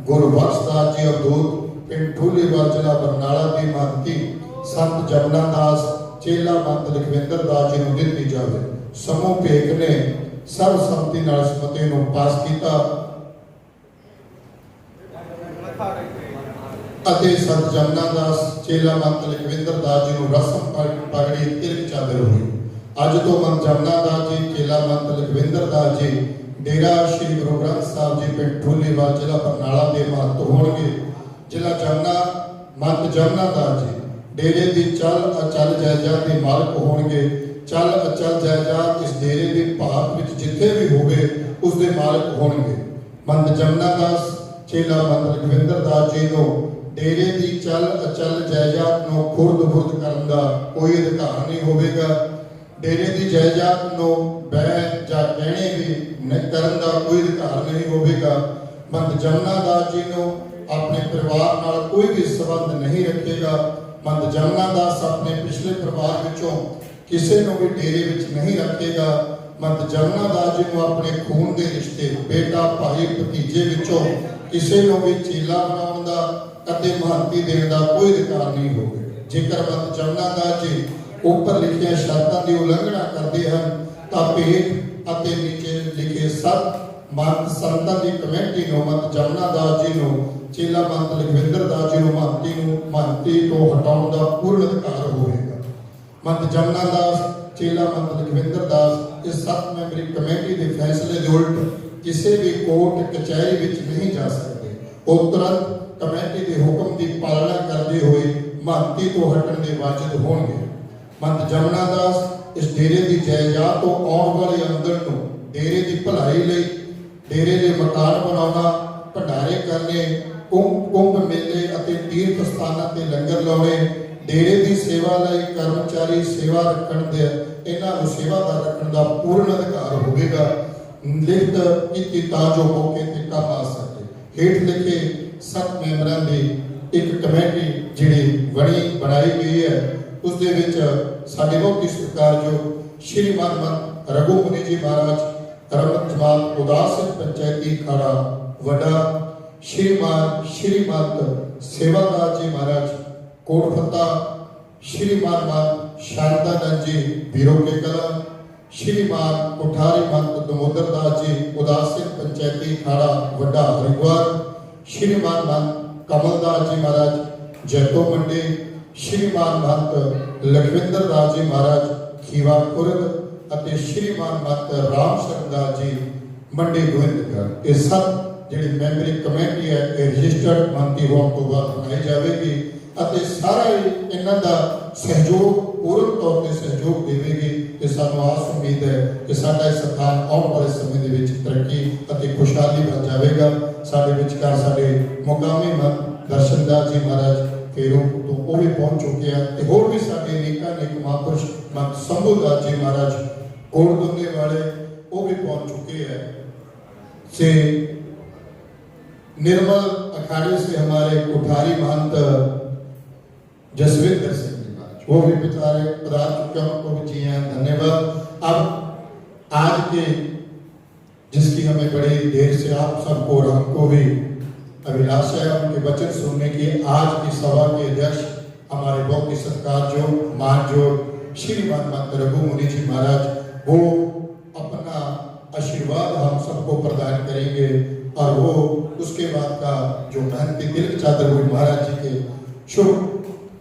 गुरबख्शदास जी अवधूत पिंड ठूलीवाल जिला बरनाला की महंती संत जमुना दास चेला महंत लखविंदर दास जी को दी जाए। समूह भेख ने सर्वसम्मति नाल इस मते नूं पास किया। ਅਤੇ ਸੰਤ ਜਮਨਾ ਦਾਸ ਚੇਲਾ ਮੰਤ ਲਖਵਿੰਦਰ ਦਾਸ ਜੀ ਨੂੰ ਰਸਮ ਪਗੜੀ ਤਿਲਕ ਚਾਦਰ ਹੋਈ। ਅੱਜ ਤੋਂ ਮੰਤ ਜਮਨਾ ਦਾਸ ਜੀ ਚੇਲਾ ਮੰਤ ਲਖਵਿੰਦਰ ਦਾਸ ਜੀ ਡੇਰਾ ਸ਼੍ਰੀ ਗੁਰੂ ਗ੍ਰੰਥ ਸਾਹਿਬ ਜੀ ਪਿੰਡ ਠੋਲੇਵਾਲ ਜ਼ਿਲ੍ਹਾ ਬਰਨਾਲਾ ਦੇ ਮਹੰਤ ਹੋਣਗੇ। ਜ਼ਿਲ੍ਹਾ ਜਮਨਾ ਮੰਤ ਜਮਨਾ ਦਾਸ ਜੀ ਡੇਰੇ ਦੀ ਚਲ ਅਚਲ ਜਾਇਦਾਦ ਦੇ ਮਾਲਕ ਹੋਣਗੇ। ਚਲ ਅਚਲ ਜਾਇਦਾਦ ਇਸ ਡੇਰੇ ਦੇ ਭਾਗ ਵਿੱਚ ਜਿੱਥੇ ਵੀ ਹੋਵੇ ਉਸ ਦੇ ਮਾਲਕ ਹੋਣਗੇ। ਮੰਤ ਜਮਨਾ ਦਾਸ ਚੇਲਾ ਮੰਤ ਲਖਵਿੰਦਰ ਦਾਸ ਜੀ ਨੂੰ ਡੇਰੇ ਦੀ ਚਲ ਅਚਲ ਜਾਇਦਾਦ ਨੂੰ ਖੁਰਦ-ਬੁਰਦ ਕਰਨ ਦਾ ਕੋਈ ਅਧਿਕਾਰ ਨਹੀਂ ਹੋਵੇਗਾ। ਡੇਰੇ ਦੀ ਜਾਇਦਾਦ ਨੂੰ ਬੈ ਜਾਂ ਗਹਿਣੇ ਵੀ ਕਰਨ ਦਾ ਕੋਈ ਅਧਿਕਾਰ ਨਹੀਂ ਹੋਵੇਗਾ। ਮੰਤ ਜਮਨਾ ਦਾਸ ਜੀ ਨੂੰ ਆਪਣੇ ਪਰਿਵਾਰ ਨਾਲ ਕੋਈ ਵੀ ਸੰਬੰਧ ਨਹੀਂ ਰੱਖੇਗਾ। ਮੰਤ ਜਮਨਾ ਦਾਸ ਆਪਣੇ ਪਿਛਲੇ ਪਰਿਵਾਰ ਵਿੱਚੋਂ ਕਿਸੇ ਨੂੰ ਵੀ ਡੇਰੇ ਵਿੱਚ ਨਹੀਂ ਰੱਖੇਗਾ। ਮੰਤ ਜਮਨਾ ਦਾਸ ਜੀ ਨੂੰ ਆਪਣੇ ਖੂਨ ਦੇ ਰਿਸ਼ਤੇ ਬੇਟਾ ਭਾਈ ਭਤੀਜੇ ਵਿੱਚੋਂ ਕਿਸੇ ਨੂੰ ਵੀ ਚੇਲਾ ਬਣਾਉਣ ਦਾ ਅਤੇ ਮਹੰਤੀ ਦੇਣ ਦਾ ਕੋਈ ਅਧਿਕਾਰ ਨਹੀਂ ਹੋਵੇਗਾ। ਜੇਕਰ ਮੰਤ ਜਮਨਾ ਦਾਸ ਜੀ ਉੱਪਰ ਲਿਖੀਆਂ ਸ਼ਰਤਾਂ ਦੀ ਉਲੰਘਣਾ ਕਰਦੇ ਹਨ ਤਾਂ ਭੇਦ ਅਤੇ ਨੀਚੇ ਲਿਖੇ ਸਭ ਮੰਤ ਸੰਤਾਂ ਦੀ ਕਮੇਟੀ ਨੂੰ ਮੰਤ ਜਮਨਾ ਦਾਸ ਜੀ ਨੂੰ ਚੇਲਾ ਮੰਤ ਲਖਵਿੰਦਰ ਦਾਸ ਜੀ ਨੂੰ ਮਹੰਤੀ ਤੋਂ ਹਟਾਉਣ ਦਾ ਪੂਰਨ ਅਧਿਕਾਰ ਹੋਵੇਗਾ। ਮੰਤ ਜਮਨਾ ਦਾਸ ਚੇਲਾ ਮੰਤ ਲਖਵਿੰਦਰ ਦਾਸ ਇਸ 7 ਮੈਂਬਰੀ ਕਮੇਟੀ ਦੇ ਫੈਸਲੇ ਦੇ ਉਲਟ ਕਿਸੇ ਵੀ ਕੋਰਟ ਕਚਹਿਰੀ ਵਿੱਚ ਨਹੀਂ ਜਾ ਸਕਦੇ। ਉਹ ਤੁਰੰਤ ਕਮੇਟੀ ਦੇ ਹੁਕਮ ਦੀ ਪਾਲਣਾ ਕਰਦੇ ਹੋਏ ਮਹੰਤੀ ਤੋਂ ਹਟਣ ਦੇ ਵਾਜਿਬ ਹੋਣਗੇ। ਮੰਤ ਜਮਨਾ ਦਾਸ ਇਸ ਡੇਰੇ ਦੀ ਜਾਇਦਾਦ ਤੋਂ ਆਉਣ ਵਾਲੀ ਆਮਦਨ ਨੂੰ ਡੇਰੇ ਦੀ ਭਲਾਈ ਲਈ ਡੇਰੇ ਦੇ ਮਕਾਨ ਬਣਾਉਣਾ, ਭੰਡਾਰੇ ਕਰਨੇ, ਕੁੰਭ ਮੇਲੇ ਅਤੇ ਤੀਰਥ ਸਥਾਨਾਂ ਤੇ ਲੰਗਰ ਲਾਉਣੇ, ਡੇਰੇ ਦੀ ਸੇਵਾ ਲਈ ਕਰਮਚਾਰੀ ਸੇਵਾ ਰੱਖਣ ਦੇ ਇਹਨਾਂ ਨੂੰ ਸੇਵਾਦਾਰ ਰੱਖਣ ਦਾ ਪੂਰਨ ਅਧਿਕਾਰ ਹੋਵੇਗਾ। ਲਿਖਤ ਕੀਤੀ ਤਾਂ ਜੋ ਮੌਕੇ ਤੇ ਕੰਮ ਆ ਸਕੇ। ਹੇਠ ਲਿਖੇ 7 ਮੈਂਬਰਾਂ ਦੀ ਇੱਕ ਕਮੇਟੀ ਜਿਹੜੀ ਬਣਾਈ ਗਈ ਹੈ ਉਸ ਦੇ ਵਿੱਚ ਸਾਡੇ ਬਹੁਤ ਹੀ ਸਤਿਕਾਰਯੋਗ ਸ਼੍ਰੀਮਾਨ ਮੰਤ ਰਘੂ ਮੁਨੀ ਜੀ ਮਹਾਰਾਜ ਰਮਤ ਜਮਾਤ ਉਦਾਸ ਪੰਚਾਇਤੀ ਖਾੜਾ ਵੱਡਾ, ਸ਼੍ਰੀਮੰਤ ਸੇਵਾਦਾਰ ਜੀ ਮਹਾਰਾਜ ਕੋਟਫੱਤਾ, ਸ਼੍ਰੀਮਾਨ ਮੰਤ ਸ਼ਾਰਦਾਨੰਦ ਜੀ ਬੀਰੋਕੇ ਕਲਾਂ, ਸ਼੍ਰੀਮਾਨ ਕੋਠਾਰੀ ਮੰਤ ਦਮੋਦਰ ਦਾਸ ਜੀ ਉਦਾਸ ਪੰਚਾਇਤੀ ਖਾੜਾ ਵੱਡਾ ਹਰਿਦੁਆਰ, ਸ਼੍ਰੀਮਾਨ ਮੰਤ ਕਮਲਦਾਸ ਜੀ ਮਹਾਰਾਜ ਜੈਤੋ ਮੰਡੀ, ਸ਼੍ਰੀਮਾਨ ਮੰਤ ਲਖਵਿੰਦਰ ਦਾਸ ਜੀ ਮਹਾਰਾਜ ਖੀਵਾ ਖੁਰਦ ਅਤੇ ਸ਼੍ਰੀਮਾਨ ਮੰਤ ਰਾਮ ਸ਼ਰਨ ਦਾਸ ਜੀ ਮੰਡੀ ਗੋਬਿੰਦਗੜ੍ਹ। ਇਹ ਸਭ ਜਿਹੜੀ ਮੈਂਬਰੀ ਕਮੇਟੀ ਹੈ ਇਹ ਰਜਿਸਟਰਡ ਮੰਤਰੀ ਹੋਣ ਤੋਂ ਬਾਅਦ ਬਣਾਈ ਜਾਵੇਗੀ ਅਤੇ ਸਾਰਾ ਇਹਨਾਂ ਦਾ ਸਹਿਯੋਗ ਪੂਰਨ ਤੌਰ ਤੇ ਸਹਿਯੋਗ ਦੇਵੇਗੀ ਤੇ ਸਾਨੂੰ ਆਸ ਉਮੀਦ ਹੈ ਕਿ ਸਾਡਾ ਇਹ ਸਥਾਨ ਆਉਣ ਵਾਲੇ ਸਮੇਂ ਦੇ ਵਿੱਚ ਤਰੱਕੀ ਅਤੇ ਖੁਸ਼ਹਾਲੀ ਬਣ ਜਾਵੇਗਾ। ਸਾਡੇ ਵਿਚਕਾਰ ਸਾਡੇ ਮੁਕਾਮੀ ਮੰਤ ਦਰਸ਼ਨਦਾਸ ਜੀ ਮਹਾਰਾਜ ਫੇਰੋਂ ਤੋਂ ਉਹ ਵੀ ਪਹੁੰਚ ਚੁੱਕੇ ਆ ਤੇ ਹੋਰ ਵੀ ਸਾਡੇ ਨੇਕ ਮਹਾਂਪੁਰਸ਼ ਮੰਤ ਸੰਭੂਦਾਸ जी महाराज कोड़दुंगे वाले वो भी पहुंच चुके हैं। से निर्मल अखाड़े से हमारे कोठारी महंत जसविंदर सिंह जी महाराज वो भी बेचारे पधार चुके हैं, उनको भी जी धन्यवाद। अब आज के जिसकी हमें बड़ी देर से आप सबको और हमको भी अभिलाषा है उनके वचन सुनने की, आज की सभा के अध्यक्ष हमारे बहुत ही सत्कारयोग मानयोग श्रीमान मंत रघु मुनि जी महाराज वो अपना आशीर्वाद हम सबको प्रदान करेंगे और वो उसके बाद का जो महंती तिलक चादर हुई महाराज जी के शुभ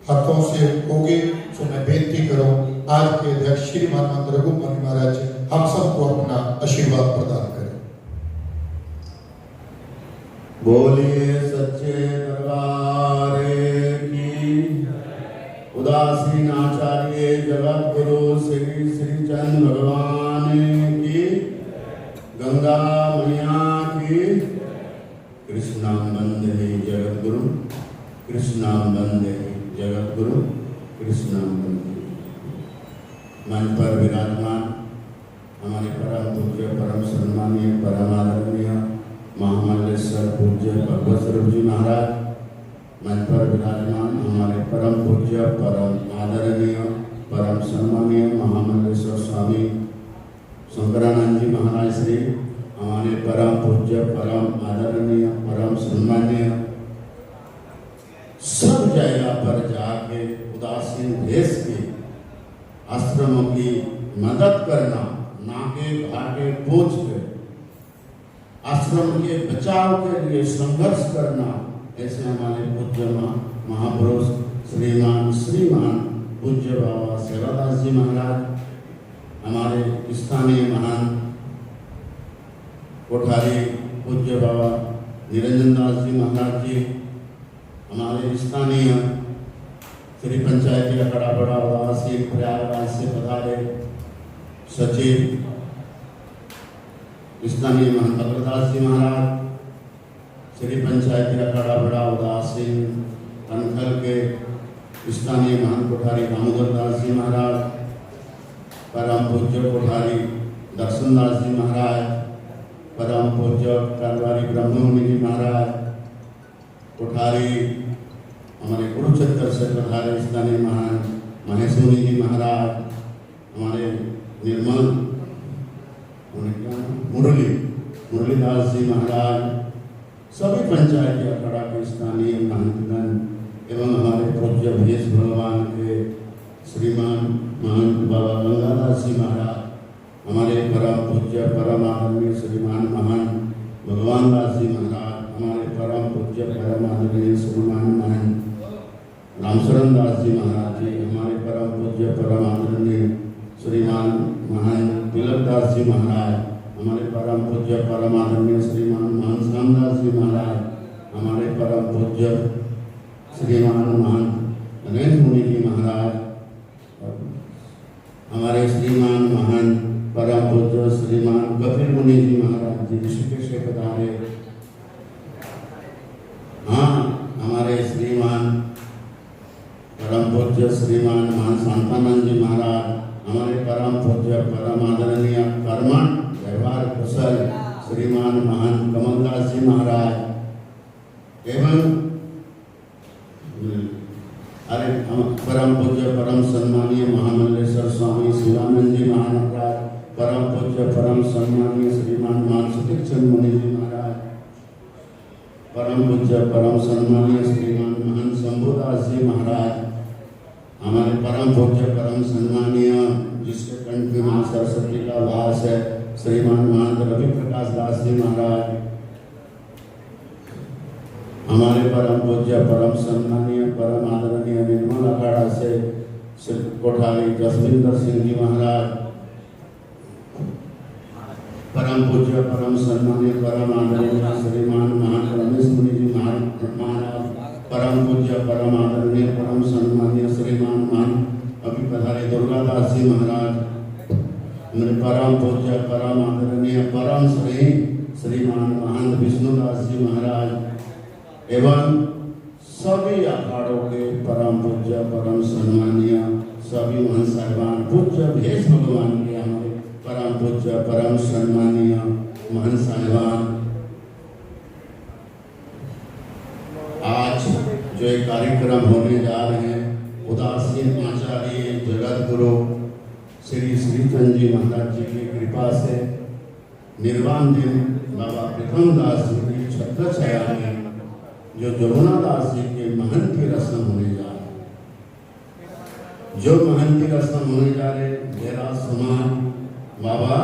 हाथों से होगी। सो मैं बेनती करूं आज के अध्यक्ष श्रीमान मंत रघु मुनि महाराज हम सबको अपना आशीर्वाद प्रदान करें। बोलिए सच्चे दरबार की। उदासीन आचार्य जगत गुरु श्री श्री चंद्र भगवान की, गंगा मैया की। कृष्णाम वंदे जगत गुरु, कृष्णाम वंदे जगत गुरु, कृष्णाम वंदे। मंच पर विराजमान हमारे परम पूज्य परम सम्मानीय परम आदरणीय महामल्लेश्वर पूज्य भगवत स्वरूप जी महाराज, मंच पर विराजमान हमारे परम पूज्य परम आदरणीय परम सम्मानीय महामल्लेश्वर स्वामी शंकरानंद जी महाराज श्री, हमारे परम पूज्य परम आदरणीय परम सम्मानीय सब जगह पर जाके उदासीन देश के आश्रमों की मदद करना, नाके भागे पूछ के आश्रम के बचाव के लिए संघर्ष करना, ऐसे हमारे पूज्य महापुरुष श्रीमान पूज्य बाबा सेवादास जी महाराज, हमारे स्थानीय महान कोठारी पूज्य बाबा निरंजन दास जी महाराज जी, हमारे स्थानीय श्री पंचायती अखाड़ा बड़ा उदासी प्रयागराज से पधारे सचिव स्थानीय महंत अग्रदास जी महाराज, श्री पंचायती अखाड़ा बड़ा उदासीन कनखल के स्थानीय महंत कोठारी दामोदर दास जी महाराज, परम पूज्य कोठारी दर्शन दास जी महाराज, परम पूज्य कालवारी ब्रह्ममुनि जी महाराज, कोठारी हमारे कुरुक्षेत्र से पधारे स्थानीय महान महेश मुनि जी महाराज, हमारे निर्मल मुरलीदास जी महाराज, सभी पंचायती अखाड़ा के स्थानीय महंतगण एवं हमारे पूज्य भेष भगवान के श्रीमान महंत बाबा गंगादास जी महाराज, हमारे परम पूज्य परम आदरणीय श्रीमान महंत भगवान दास जी महाराज, हमारे परम पूज्य परम आदरणीय श्रीमान महंत रामशरण दास जी महाराज जी, हमारे परम पूज्य परम आदरणीय श्रीमान महंत तिलक दास जी महाराज, हमारे परम पूज्य परम आदरणीय श्रीमान महंत श्यामदास जी महाराज, हमारे परम पूज्य श्रीमान महंत गणेश मुनि जी महाराज, हमारे श्रीमान महंत परम पूज्य श्रीमान कपिल मुनि जी महाराज जी ऋषिकेश से पधारे। हाँ, हमारे श्रीमान परम पूज्य श्रीमान महान शांतानंद जी महाराज, हमारे परम पूज्य परम आदरणीय कर्मठ व्यवहार कुशल श्रीमान महान कमलदास जी महाराज एवं परम पूज्य परम सम्मानीय महामल्लेश्वर स्वामी शिवानंद जी महाराज, परम पूज्य परम सम्मानीय श्रीमान मानसुतिक चंद मुनि जी महाराज, परम पूज्य परम सम्मानीय श्रीमान महंत शंभुदास जी महाराज, हमारे परम पूज्य परम सम्मानीय जिसके कंठ में मां सरस्वती का वास है श्रीमान महंत रवि प्रकाश दास जी महाराज, हमारे परम पूज्य परम सम्मानीय परम आदरणीय निर्मल अखाड़ा से कोठारी जसविंदर सिंह जी महाराज, परम पूज्य परम सम्मानीय परम आदरणीय श्रीमान महान रमेश मुनि जी महाराज, परम पूज्य परम आदरणीय परम सम्मानीय श्रीमान महान अभी पधारे दुर्गादास जी महाराज, मेरे परम पूज्य परम आदरणीय परम श्रीमान महंत विष्णुदास जी महाराज एवं सभी अखाड़ों के परम पूज्य परम सम्मानीय सभी महंत साहिबान पूज्य भेष भगवान के हमारे परम पूज्य परम सम्मानीय महंत साहिबान, आज जो एक कार्यक्रम होने जा रहे हैं उदासीन आचार्य जगत गुरु श्री श्रीचंद जी महाराज जी की कृपा से निर्वाण दिन बाबा प्रथम दास जी की छत्र छाया में जो जमुना दास जी के महंती रस्म होने जा रहे, जो महंती रस्म होने जा रहे मेरा समान बाबा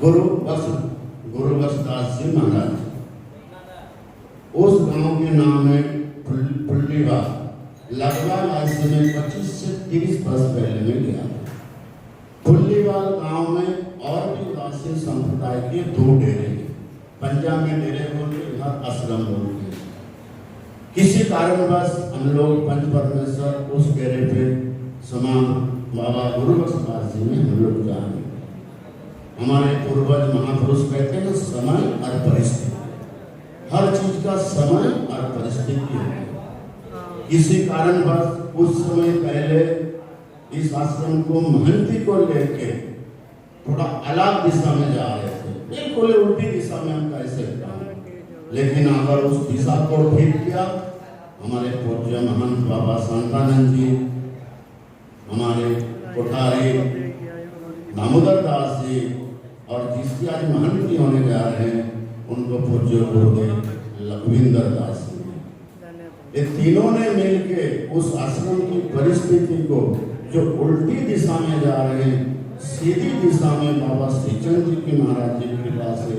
गुरुवश दास जी महाराज, उस गांव के नाम है पुल्लीवाल, लगभग आज से मैं 25 से 30 वर्ष पहले में गया। पुल्लीवाल गांव में और भी उदासीन संप्रदाय के 2 डेरे हैं, पंजाब में डेरे बोलते, इधर आश्रम बोलते। किसी कारणवश हम लोग पंच परमेश्वर उस डेरे पे समान बाबा गुरुवश दास जी में हम लोग जा रहे। हमारे पूर्वज महापुरुष कहते हैं समय और परिस्थिति, हर चीज का समय और परिस्थिति है। किसी कारणवश कुछ समय पहले इस आश्रम को महंती को लेके थोड़ा अलग दिशा में जा रहे थे, बिल्कुल उल्टी दिशा में हम कह सकते हैं, लेकिन अगर उस दिशा को ठीक किया हमारे पूज्य महंत बाबा शांतानंद जी, हमारे कोठारी दामोदर दास जी और जिसकी आज महंत होने जा रहे हैं उनको पूज्य गुरुदेव लखविंदर दास जी, ये तीनों ने मिलके उस आश्रम की परिस्थिति को जो उल्टी दिशा में जा रहे हैं सीधी दिशा में बाबा श्रीचंद जी की महाराज जी की कृपा से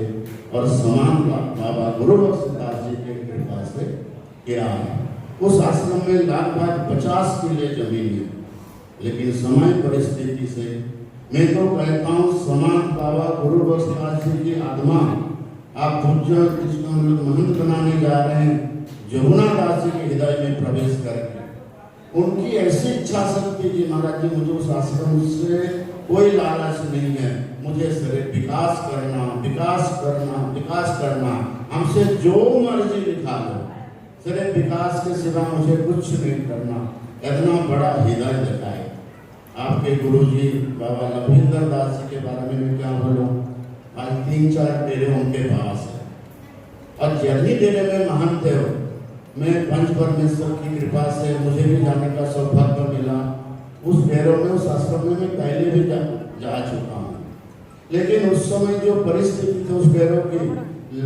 और समान बाबा गुरुवश जी के कृपा से किया है। उस आश्रम में लगभग 50 किले जमीन है, लेकिन समय परिस्थिति से मैं तो कहता हूँ समान बाबा गुरु बख्शदास जी की आत्मा आप पूज्य कृष्णामृत महंत बनाने जा रहे हैं, जमुना दास जी के हृदय में प्रवेश करके उनकी ऐसी इच्छा शक्ति जी महाराज जी, मुझे उस आश्रम से कोई लालच नहीं है, मुझे सिर्फ विकास करना विकास करना विकास करना, हमसे जो मर्जी लिखा लो, सिर्फ विकास के सिवा मुझे कुछ नहीं करना। इतना बड़ा हृदय दिखाए आपके गुरुजी बाबा लखविंदर दास जी के बारे में मैं क्या बोलूं। आज 3-4 डेरे उनके पास है और जर्नी डेरे में महंत थे। मैं पंच परमेश्वर की कृपा से मुझे भी जाने का सौभाग्य मिला। उस डेरों में उस आश्रम में मैं पहले भी जा चुका हूँ, लेकिन उस समय जो परिस्थिति थी उस डेरों की,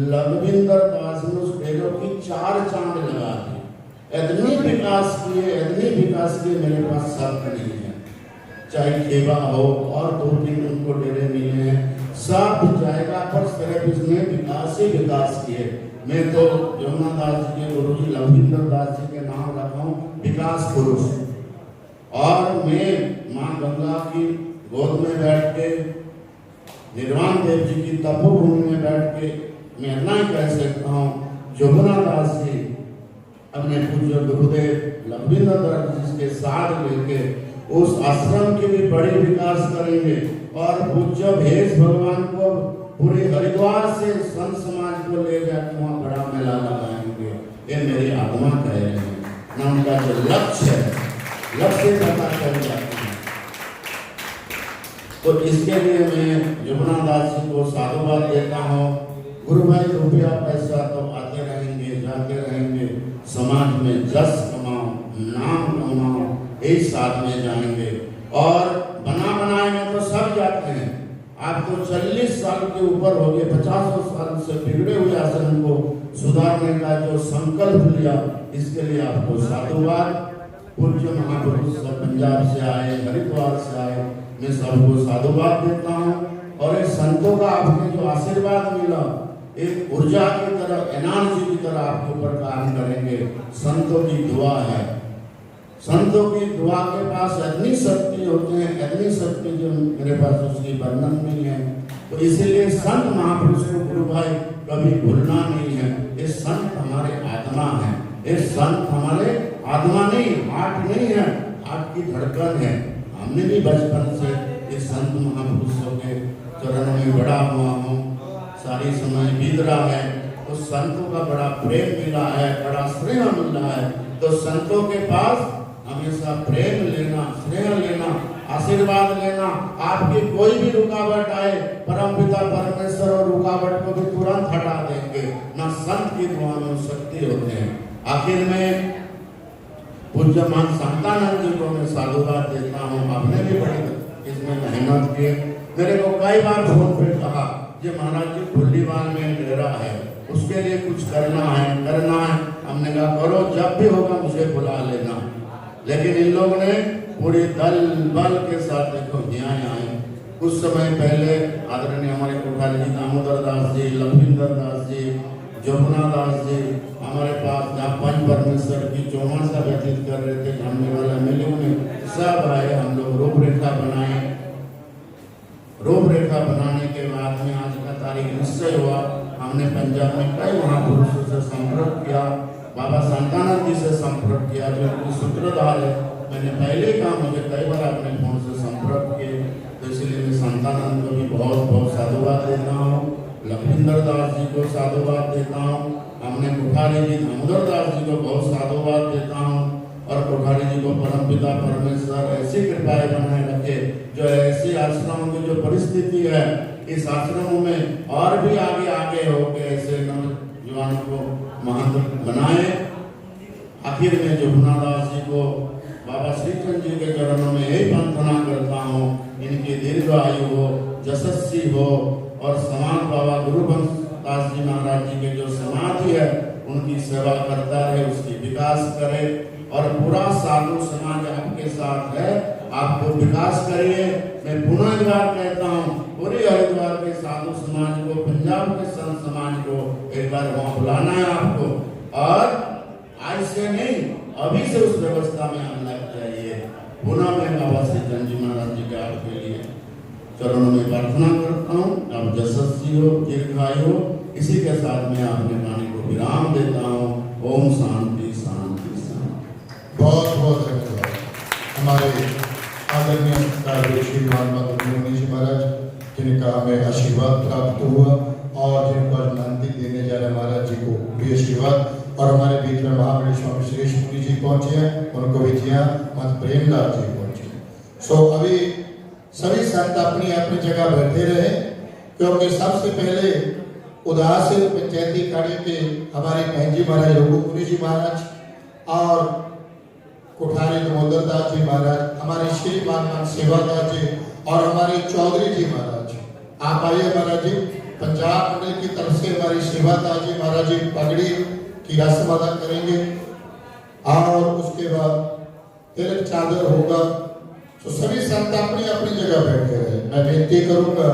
लखविंदर दास ने उस डेरों की 4 चांद लगा दी। इतनी विकास किए मेरे पास शब्द नहीं है। चाहे खेबा हो और 2-3 उनको डेरे मिले हैं, सब जाएगा पर सिर्फ इसने विकास ही विकास किए। मैं तो जमुना दास जी के गुरुजी लखविंदर दास जी के नाम रखा हूँ विकास पुरुष। और मैं माँ गंगा की गोद में बैठ के, निर्वाण देव जी की तपोभूमि में बैठ के मैं इतना ही कह सकता हूँ, जमुना दास जी अपने पूज्य गुरुदेव लखविंदर दास जी के साथ लेके उस आश्रम की भी बड़ी विकास करेंगे और पूज्य भेष भगवान को पूरे हरिद्वार से संत समाज को ले जाकर वहाँ बड़ा मेला लगाएंगे। ये मेरी आत्मा कह रहे हैं ना, उनका जो लक्ष्य है, लक्ष्य पता चल जाते हैं। तो इसके लिए मैं जमुना दास जी को साधुवाद देता हूँ। गुरु भाई रुपया पैसा तो आते रहेंगे जाते रहेंगे, समाज में जस कमाओ नाम कमाओ, एक साथ में जाएंगे। और बनाए में तो सब जाते हैं। आप तो 40 साल के ऊपर हो गए, 50 साल से बिगड़े हुए आश्रम को सुधारने का जो संकल्प लिया, इसके लिए आपको साधुवाद। पूज्य महापुरुष सब पंजाब से आए, हरिद्वार से आए, मैं सबको साधुवाद देता हूँ। और इस संतों का आपने जो आशीर्वाद मिला, एक ऊर्जा की तरह, एनर्जी की तरह आपके ऊपर काम करेंगे। संतों की दुआ है, संतों की दुआ के पास इतनी शक्ति होती है, इतनी शक्ति जो मेरे पास उसकी वर्णन नहीं है। तो इसीलिए संत महापुरुष को गुरु भाई कभी भूलना नहीं है। ये संत हमारे आत्मा है, ये संत हमारे आत्मा नहीं, हार्ट नहीं है, हार्ट की धड़कन है। हमने भी बचपन से ये संत महापुरुषों के चरणों में बड़ा हुआ हूँ, सारी समय बीत रहा है। तो संतों का बड़ा प्रेम मिला है, बड़ा स्नेह मिला है। तो संतों के पास हमेशा प्रेम लेना, स्नेह लेना, आशीर्वाद लेना। आपकी कोई भी रुकावट आए, परमपिता परमेश्वर और रुकावट को भी तुरंत हटा देंगे ना। संत की दुआ में शक्ति होते हैं। आखिर में पूज्य मान शांतानंद जी को मैं साधुवाद देता हूँ। आपने भी बड़ी इसमें मेहनत की। मेरे को कई बार फोन पे कहा, ये महाराज जी खुल्लीवाल में डेरा है, उसके लिए कुछ करना है। हमने कहा करो, जब भी होगा मुझे बुला लेना। लेकिन इन लोगों ने पूरे दल बल के साथ देखो यहाँ आए। कुछ समय पहले आदरणीय हमारे कोठारी जी दामोदर दास जी, लखविंदर दास जी, जमुना दास जी हमारे पास जहाँ पंच परमेश्वर की चौमासा व्यतीत कर रहे थे, जानने वाला मिले उन्हें सब आए। हम लोग रूपरेखा बनाए। रूपरेखा बनाने के बाद में आज का तारीख निश्चय हुआ। हमने पंजाब में कई महापुरुषों से संपर्क किया, बाबा शांतानंद जी से संपर्क किया जो उनके सूत्रधार है। मैंने पहले कहा, मुझे कई बार अपने फोन से संपर्क किए, तो इसलिए मैं शांतानंद को भी बहुत बहुत साधुवाद देता हूँ। लखविंदर दास जी को साधुवाद देता हूँ। हमने कोठारी जी दामोदर दास जी को बहुत साधुवाद देता हूँ। और कोठारी जी को परमपिता परमेश्वर ऐसी कृपाएं बनाए रखे, जो ऐसे आश्रमों की जो परिस्थिति है, इस आश्रमों में और भी आगे हो के ऐसे नौजवानों को महंत बनाए। आखिर में जमुना दास जी को बाबा श्रीचंद जी के चरणों में यही प्रार्थना करता हूँ, इनकी दीर्घ आयु हो, यशस्वी हो और समान बाबा गुरु दास जी महाराज जी के जो समाधि है उनकी सेवा करता रहे, उसकी विकास करे। और पूरा साधु समाज आपके साथ है, आपको विकास करिए। मैं पुनः एक बार कहता हूँ, पूरे हरिद्वार के साधु समाज को, पंजाब के संत समाज को एक बार वहाँ बुलाना है आपको। के लिए चरणों में प्रार्थना करता हूँ। आप यशस्वी हो, दीर्घायु हो। इसी के साथ मैं अपने वाणी को विराम देता हूँ। ओम शांति शांति शांति। बहुत बहुत धन्यवाद हमारे आदरणीय सत्कार श्री मुनि जी महाराज, जिनका हमें आशीर्वाद प्राप्त हुआ और जिनको आज मानती देने जा रहे महाराज जी को भी आशीर्वाद, और हमारे बीच में महाबली स्वामी श्रेष्ठ मुनि जी पहुंचे हैं, उनको भी जिया मत प्रेमलाल जी पहुंचे। सो अभी सभी संत अपनी अपनी जगह बैठे रहे, क्योंकि सबसे पहले उदासीन पंचायती अखाड़े के हमारे बहन जी महाराज रघु मुनि जी महाराज और कोठारी दामोदर दास जी महाराज, हमारे श्रीमान सेवादास जी और हमारे चौधरी जी महाराज, आप आइए महाराज जी। पंजाब मंडल की तरफ से हमारी सेवादास जी महाराज जी पगड़ी की रस्म अदा करेंगे और उसके बाद तिलक चादर होगा। तो सभी संत अपनी अपनी जगह बैठे रहे। मैं बेनती करूंगा,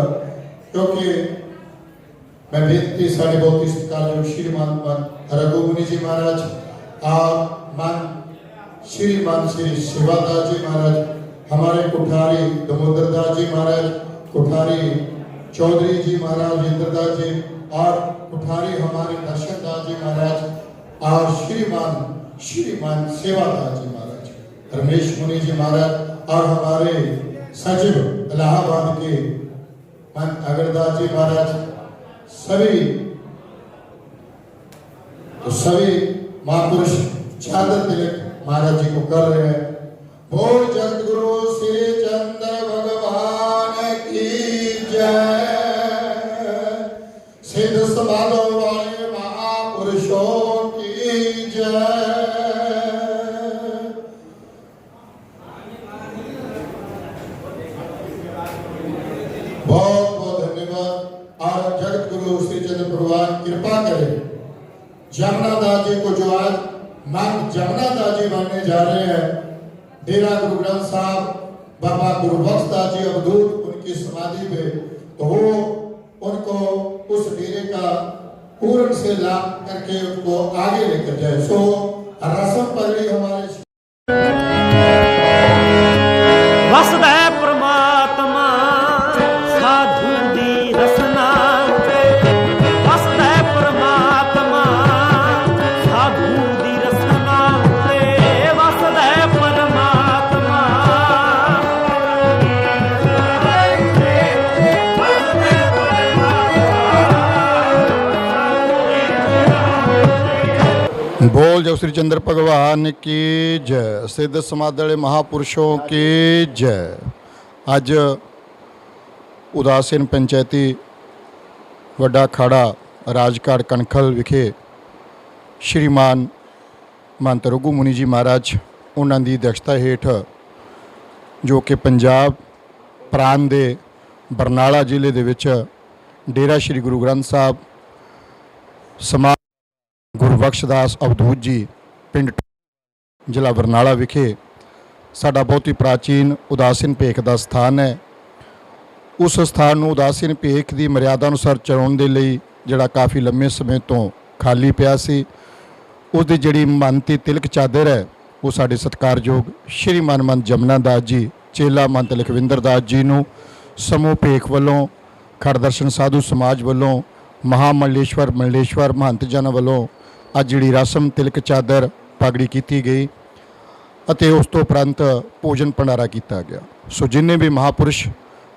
क्योंकि मैं बेनती साढ़े बहुत सत्कार श्रीमान रघु मुनि जी महाराज और मान श्रीमान श्री सेवादास जी महाराज, हमारे कोठारी दामोदर दास जी महाराज, कोठारी चौधरी जी महाराज इंद्रदास जी और कोठारी हमारे दर्शन दास जी महाराज और श्रीमान सेवादास जी महाराज, रमेश मुनि जी महाराज और हमारे सचिव इलाहाबाद के अगरदास जी महाराज, सभी महापुरुष चादर तिलक महाराज जी को कर रहे हैं। बोल जगतगुरु श्री चंद्र भगवान की जय। सिद्ध समाधि वाले महापुरुषों की जय। बहुत बहुत धन्यवाद। और जगत गुरु श्री चंद्र भगवान कृपा करे, जमुना दास जी को जो आज मां जमुना दास जी बनने जा रहे हैं, डेरा गुरु ग्रंथ साहब बाबा गुरुबख्श दास जी अवधूत उनकी समाधि पे, तो वो उनको उस डेरे का पूर्ण से लाभ करके उनको आगे लेकर जाए। सो रसम पगड़ी हमारे वसदा परमात्मा साधु दी रसना, वसदा परमात्मा साधु दी रसना, वसदा परमात्मा बोल जब श्री चंद्र भगवान की जय। सिद्ध समाधि वाले महापुरुषों की जय। अज उदासीन पंचायती वड्डा अखाड़ा राजघाट कणखल विखे श्रीमान महंत रघु मुनि जी महाराज उन्हां दी अध्यक्षता हेठ, जो कि पंजाब प्रांत दे बरनाला जिले दे विच डेरा श्री गुरु ग्रंथ साहब समाज गुरुबख्श दास अवधूत जी पिंड जिला बरनाला विखे साडा बहुत ही प्राचीन उदासीन भेख का स्थान है। उस स्थान में उदासीन भेख की मर्यादा अनुसार चलाउण दे लई जिहड़ा काफ़ी लंबे समय तो खाली पिया सी, उसकी जिहड़ी मानती तिलक चादर है वो साडे सत्कारयोग श्रीमान महंत जमुना दास जी चेला महंत लखविंदर दास जी नूं समूह भेख वालों खड़ दर्शन साधु समाज वालों महामंडलेश्वर महंत जन वालों अज जिहड़ी रसम तिलक चादर पगड़ी की गई अते उस तो उपरंत भोजन भंडारा किया गया। सो जिन्ने भी महापुरुष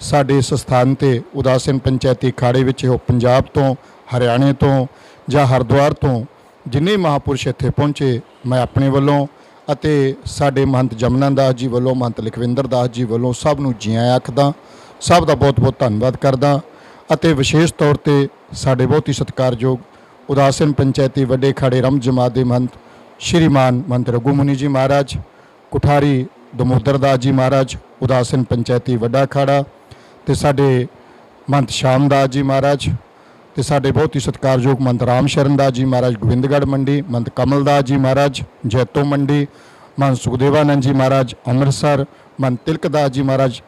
साडे इस स्थान ते उदासीन पंचायती अखाड़े विच हो पंजाब तो हरियाणे तो जां हरिद्वार तो जिन्ने महापुरुष इत्थे पहुँचे, मैं अपने वालों अते साडे महंत जमुना दास जी वालों महंत लखविंदर दास जी वालों सब नूं जी आਇਆਂ आखदा, सब का बहुत बहुत धन्यवाद करदा। अते विशेष तौर पर साडे बहुत ही सत्कारयोग उदासीन पंचायती वड्डे अखाड़े रम जमात दे महंत श्रीमान महंत रघु मुनि जी महाराज, कोठारी दामोदर दास जी महाराज उदासीन पंचायती वड्डा अखाड़ा, ते साडे महंत श्याम दास जी महाराज, ते साडे बहुत ही सत्कारयोग महंत राम शरण दास जी महाराज गोविंदगढ़ मंडी, महंत कमल दास जी महाराज जैतो मंडी, महंत सुखदेवानंद जी महाराज अमृतसर, महंत तिलक दास जी महाराज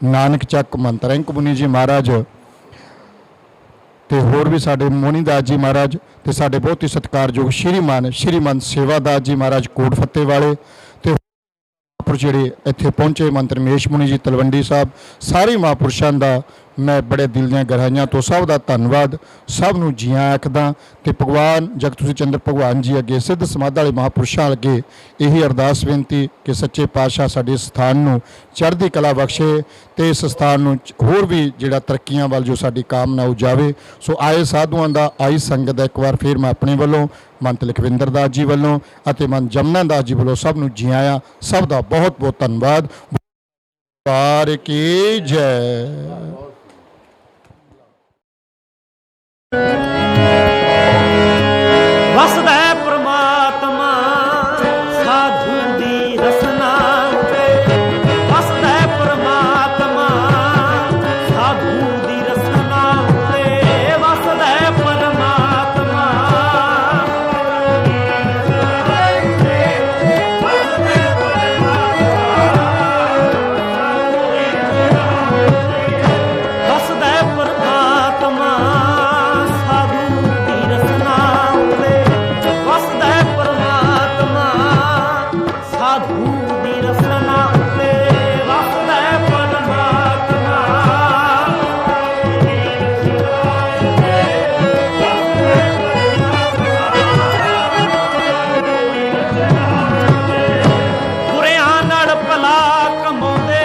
नानक चक, महंत रैंक मुनि जी महाराज ते होर भी साडे मोनी दास जी महाराज, ते साडे बहुत ही सत्कारयोग श्रीमान सेवादास जी महाराज कोट फत्ते वाले, ते ਮਹਾਂਪੁਰਸ਼ ਜਿਹੜੇ ਇੱਥੇ ਪਹੁੰਚੇ, ਮੰਤ ਰਮੇਸ਼ ਮੁਨੀ ਜੀ, ਤਲਵੰਡੀ ਸਾਹਿਬ, ਸਾਰੇ ਮਹਾਂਪੁਰਸ਼ਾਂ ਦਾ ਮੈਂ ਬੜੇ ਦਿਲ ਦੀਆਂ ਗਹਿਰਾਈਆਂ ਤੋਂ ਸਭ ਦਾ ਧੰਨਵਾਦ, ਸਭ ਨੂੰ ਜੀ ਆਇਆਂ ਆਖਦਾ। ਤੇ ਭਗਵਾਨ ਜਗਤ ਤੁਸੀਂ ਚੰਦਰ ਭਗਵਾਨ ਜੀ ਅੱਗੇ, ਸਿੱਧ ਸਮਾਧਾਂ ਵਾਲੇ ਮਹਾਂਪੁਰਸ਼ਾਂ ਅੱਗੇ ਇਹੀ ਅਰਦਾਸ ਬੇਨਤੀ ਕਿ ਸੱਚੇ ਪਾਤਸ਼ਾਹ ਸਾਡੇ ਇਸ ਸਥਾਨ ਨੂੰ ਚੜ੍ਹਦੀ ਕਲਾ ਬਖਸ਼ੇ ਤੇ ਇਸ ਸਥਾਨ ਨੂੰ ਹੋਰ ਵੀ ਜਿਹੜਾ ਤਰੱਕੀਆਂ ਵੱਲ ਜੋ ਸਾਡੀ ਕਾਮਨਾ ਉਹ ਜਾਵੇ। ਸੋ ਆਏ ਸਾਧੂਆਂ ਦਾ, ਆਈ ਸੰਗਤ ਦਾ ਇੱਕ ਵਾਰ ਫਿਰ ਮੈਂ ਆਪਣੇ ਵੱਲੋਂ, ਮੰਤ ਲਖਵਿੰਦਰ ਦਾਸ ਜੀ ਵੱਲੋਂ ਅਤੇ ਮੰਤ ਜਮਨਾ ਦਾਸ ਜੀ ਵੱਲੋਂ ਸਭ ਨੂੰ ਜੀ ਆਇਆਂ, ਸਭ ਦਾ ਬਹੁਤ ਬਹੁਤ ਧੰਨਵਾਦ। ਵਾਹਿਗੁਰੂ ਕੀ ਜੈ। ਵਸਦਾ ਪ੍ਰਮਾਤਮਾ ਸਾਧੂ ਦੀ ਰਸਨਾ ਉਤੇ, ਵਸਦਾ ਪ੍ਰਮਾਤਮਾ ਸਾਧੂ ਦੀ ਰਸਨਾ ਉਤੇ, ਵਸਦਾ ਪ੍ਰਮਾਤਮਾ ਵਸਦਾ ਪ੍ਰਮਾਤਮਾ ਸਾਧੂ ਦੀ ਰਸਨਾ ਉਤੇ, ਵਸਦਾ ਪ੍ਰਮਾਤਮਾ ਸਾਧੂ ਦੀ ਰਸਨਾ ਉਤੇ, ਵਸਦਾ ਪ੍ਰਮਾਤਮਾ ਬੁਰਿਆਂ ਨਾਲ ਭਲਾ ਕਮਾਉਂਦੇ,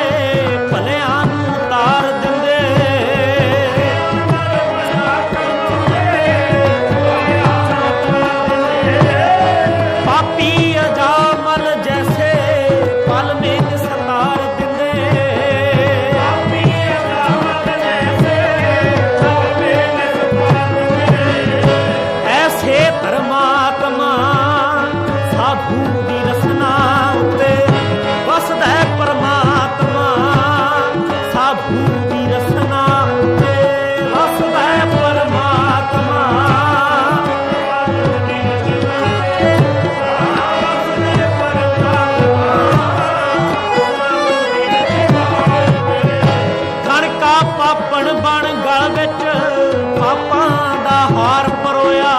ਭਲਿਆਂ ਨੂੰ ਉਤਾਰ ਦਿੰਦੇ, ਪਾਪੀ ਅਜਾਮਲ ਜੈਸੇ ਪਲ ਮੇਂ ਸਤਾਰ ਦਿੰਦੇ, ਪਾਪੀ ਅਜਾਮਲ ਜੈਸੇ ਪਲ ਮੇਂ ਸਤਾਰ ਦਿੰਦੇ, ਐਸੇ ਪਰਮਾਤਮਾ ਸਾਧੂ ਦੀ ਰਸਨਾ ਉਤੇ, ਵਸਦਾ ਪਰਮਾਤਮਾ ਸਾਧੂ ਦੀ ਰਸਨਾ ਉਤੇ, ਵਸਦਾ ਪਰਮਾਤਮਾ ਕਣਕਾ ਪਾਪਣ ਬਣ ਗਲ ਵਿੱਚ ਪਾਪਾਂ ਦਾ ਹਾਰ ਪਰੋਇਆ,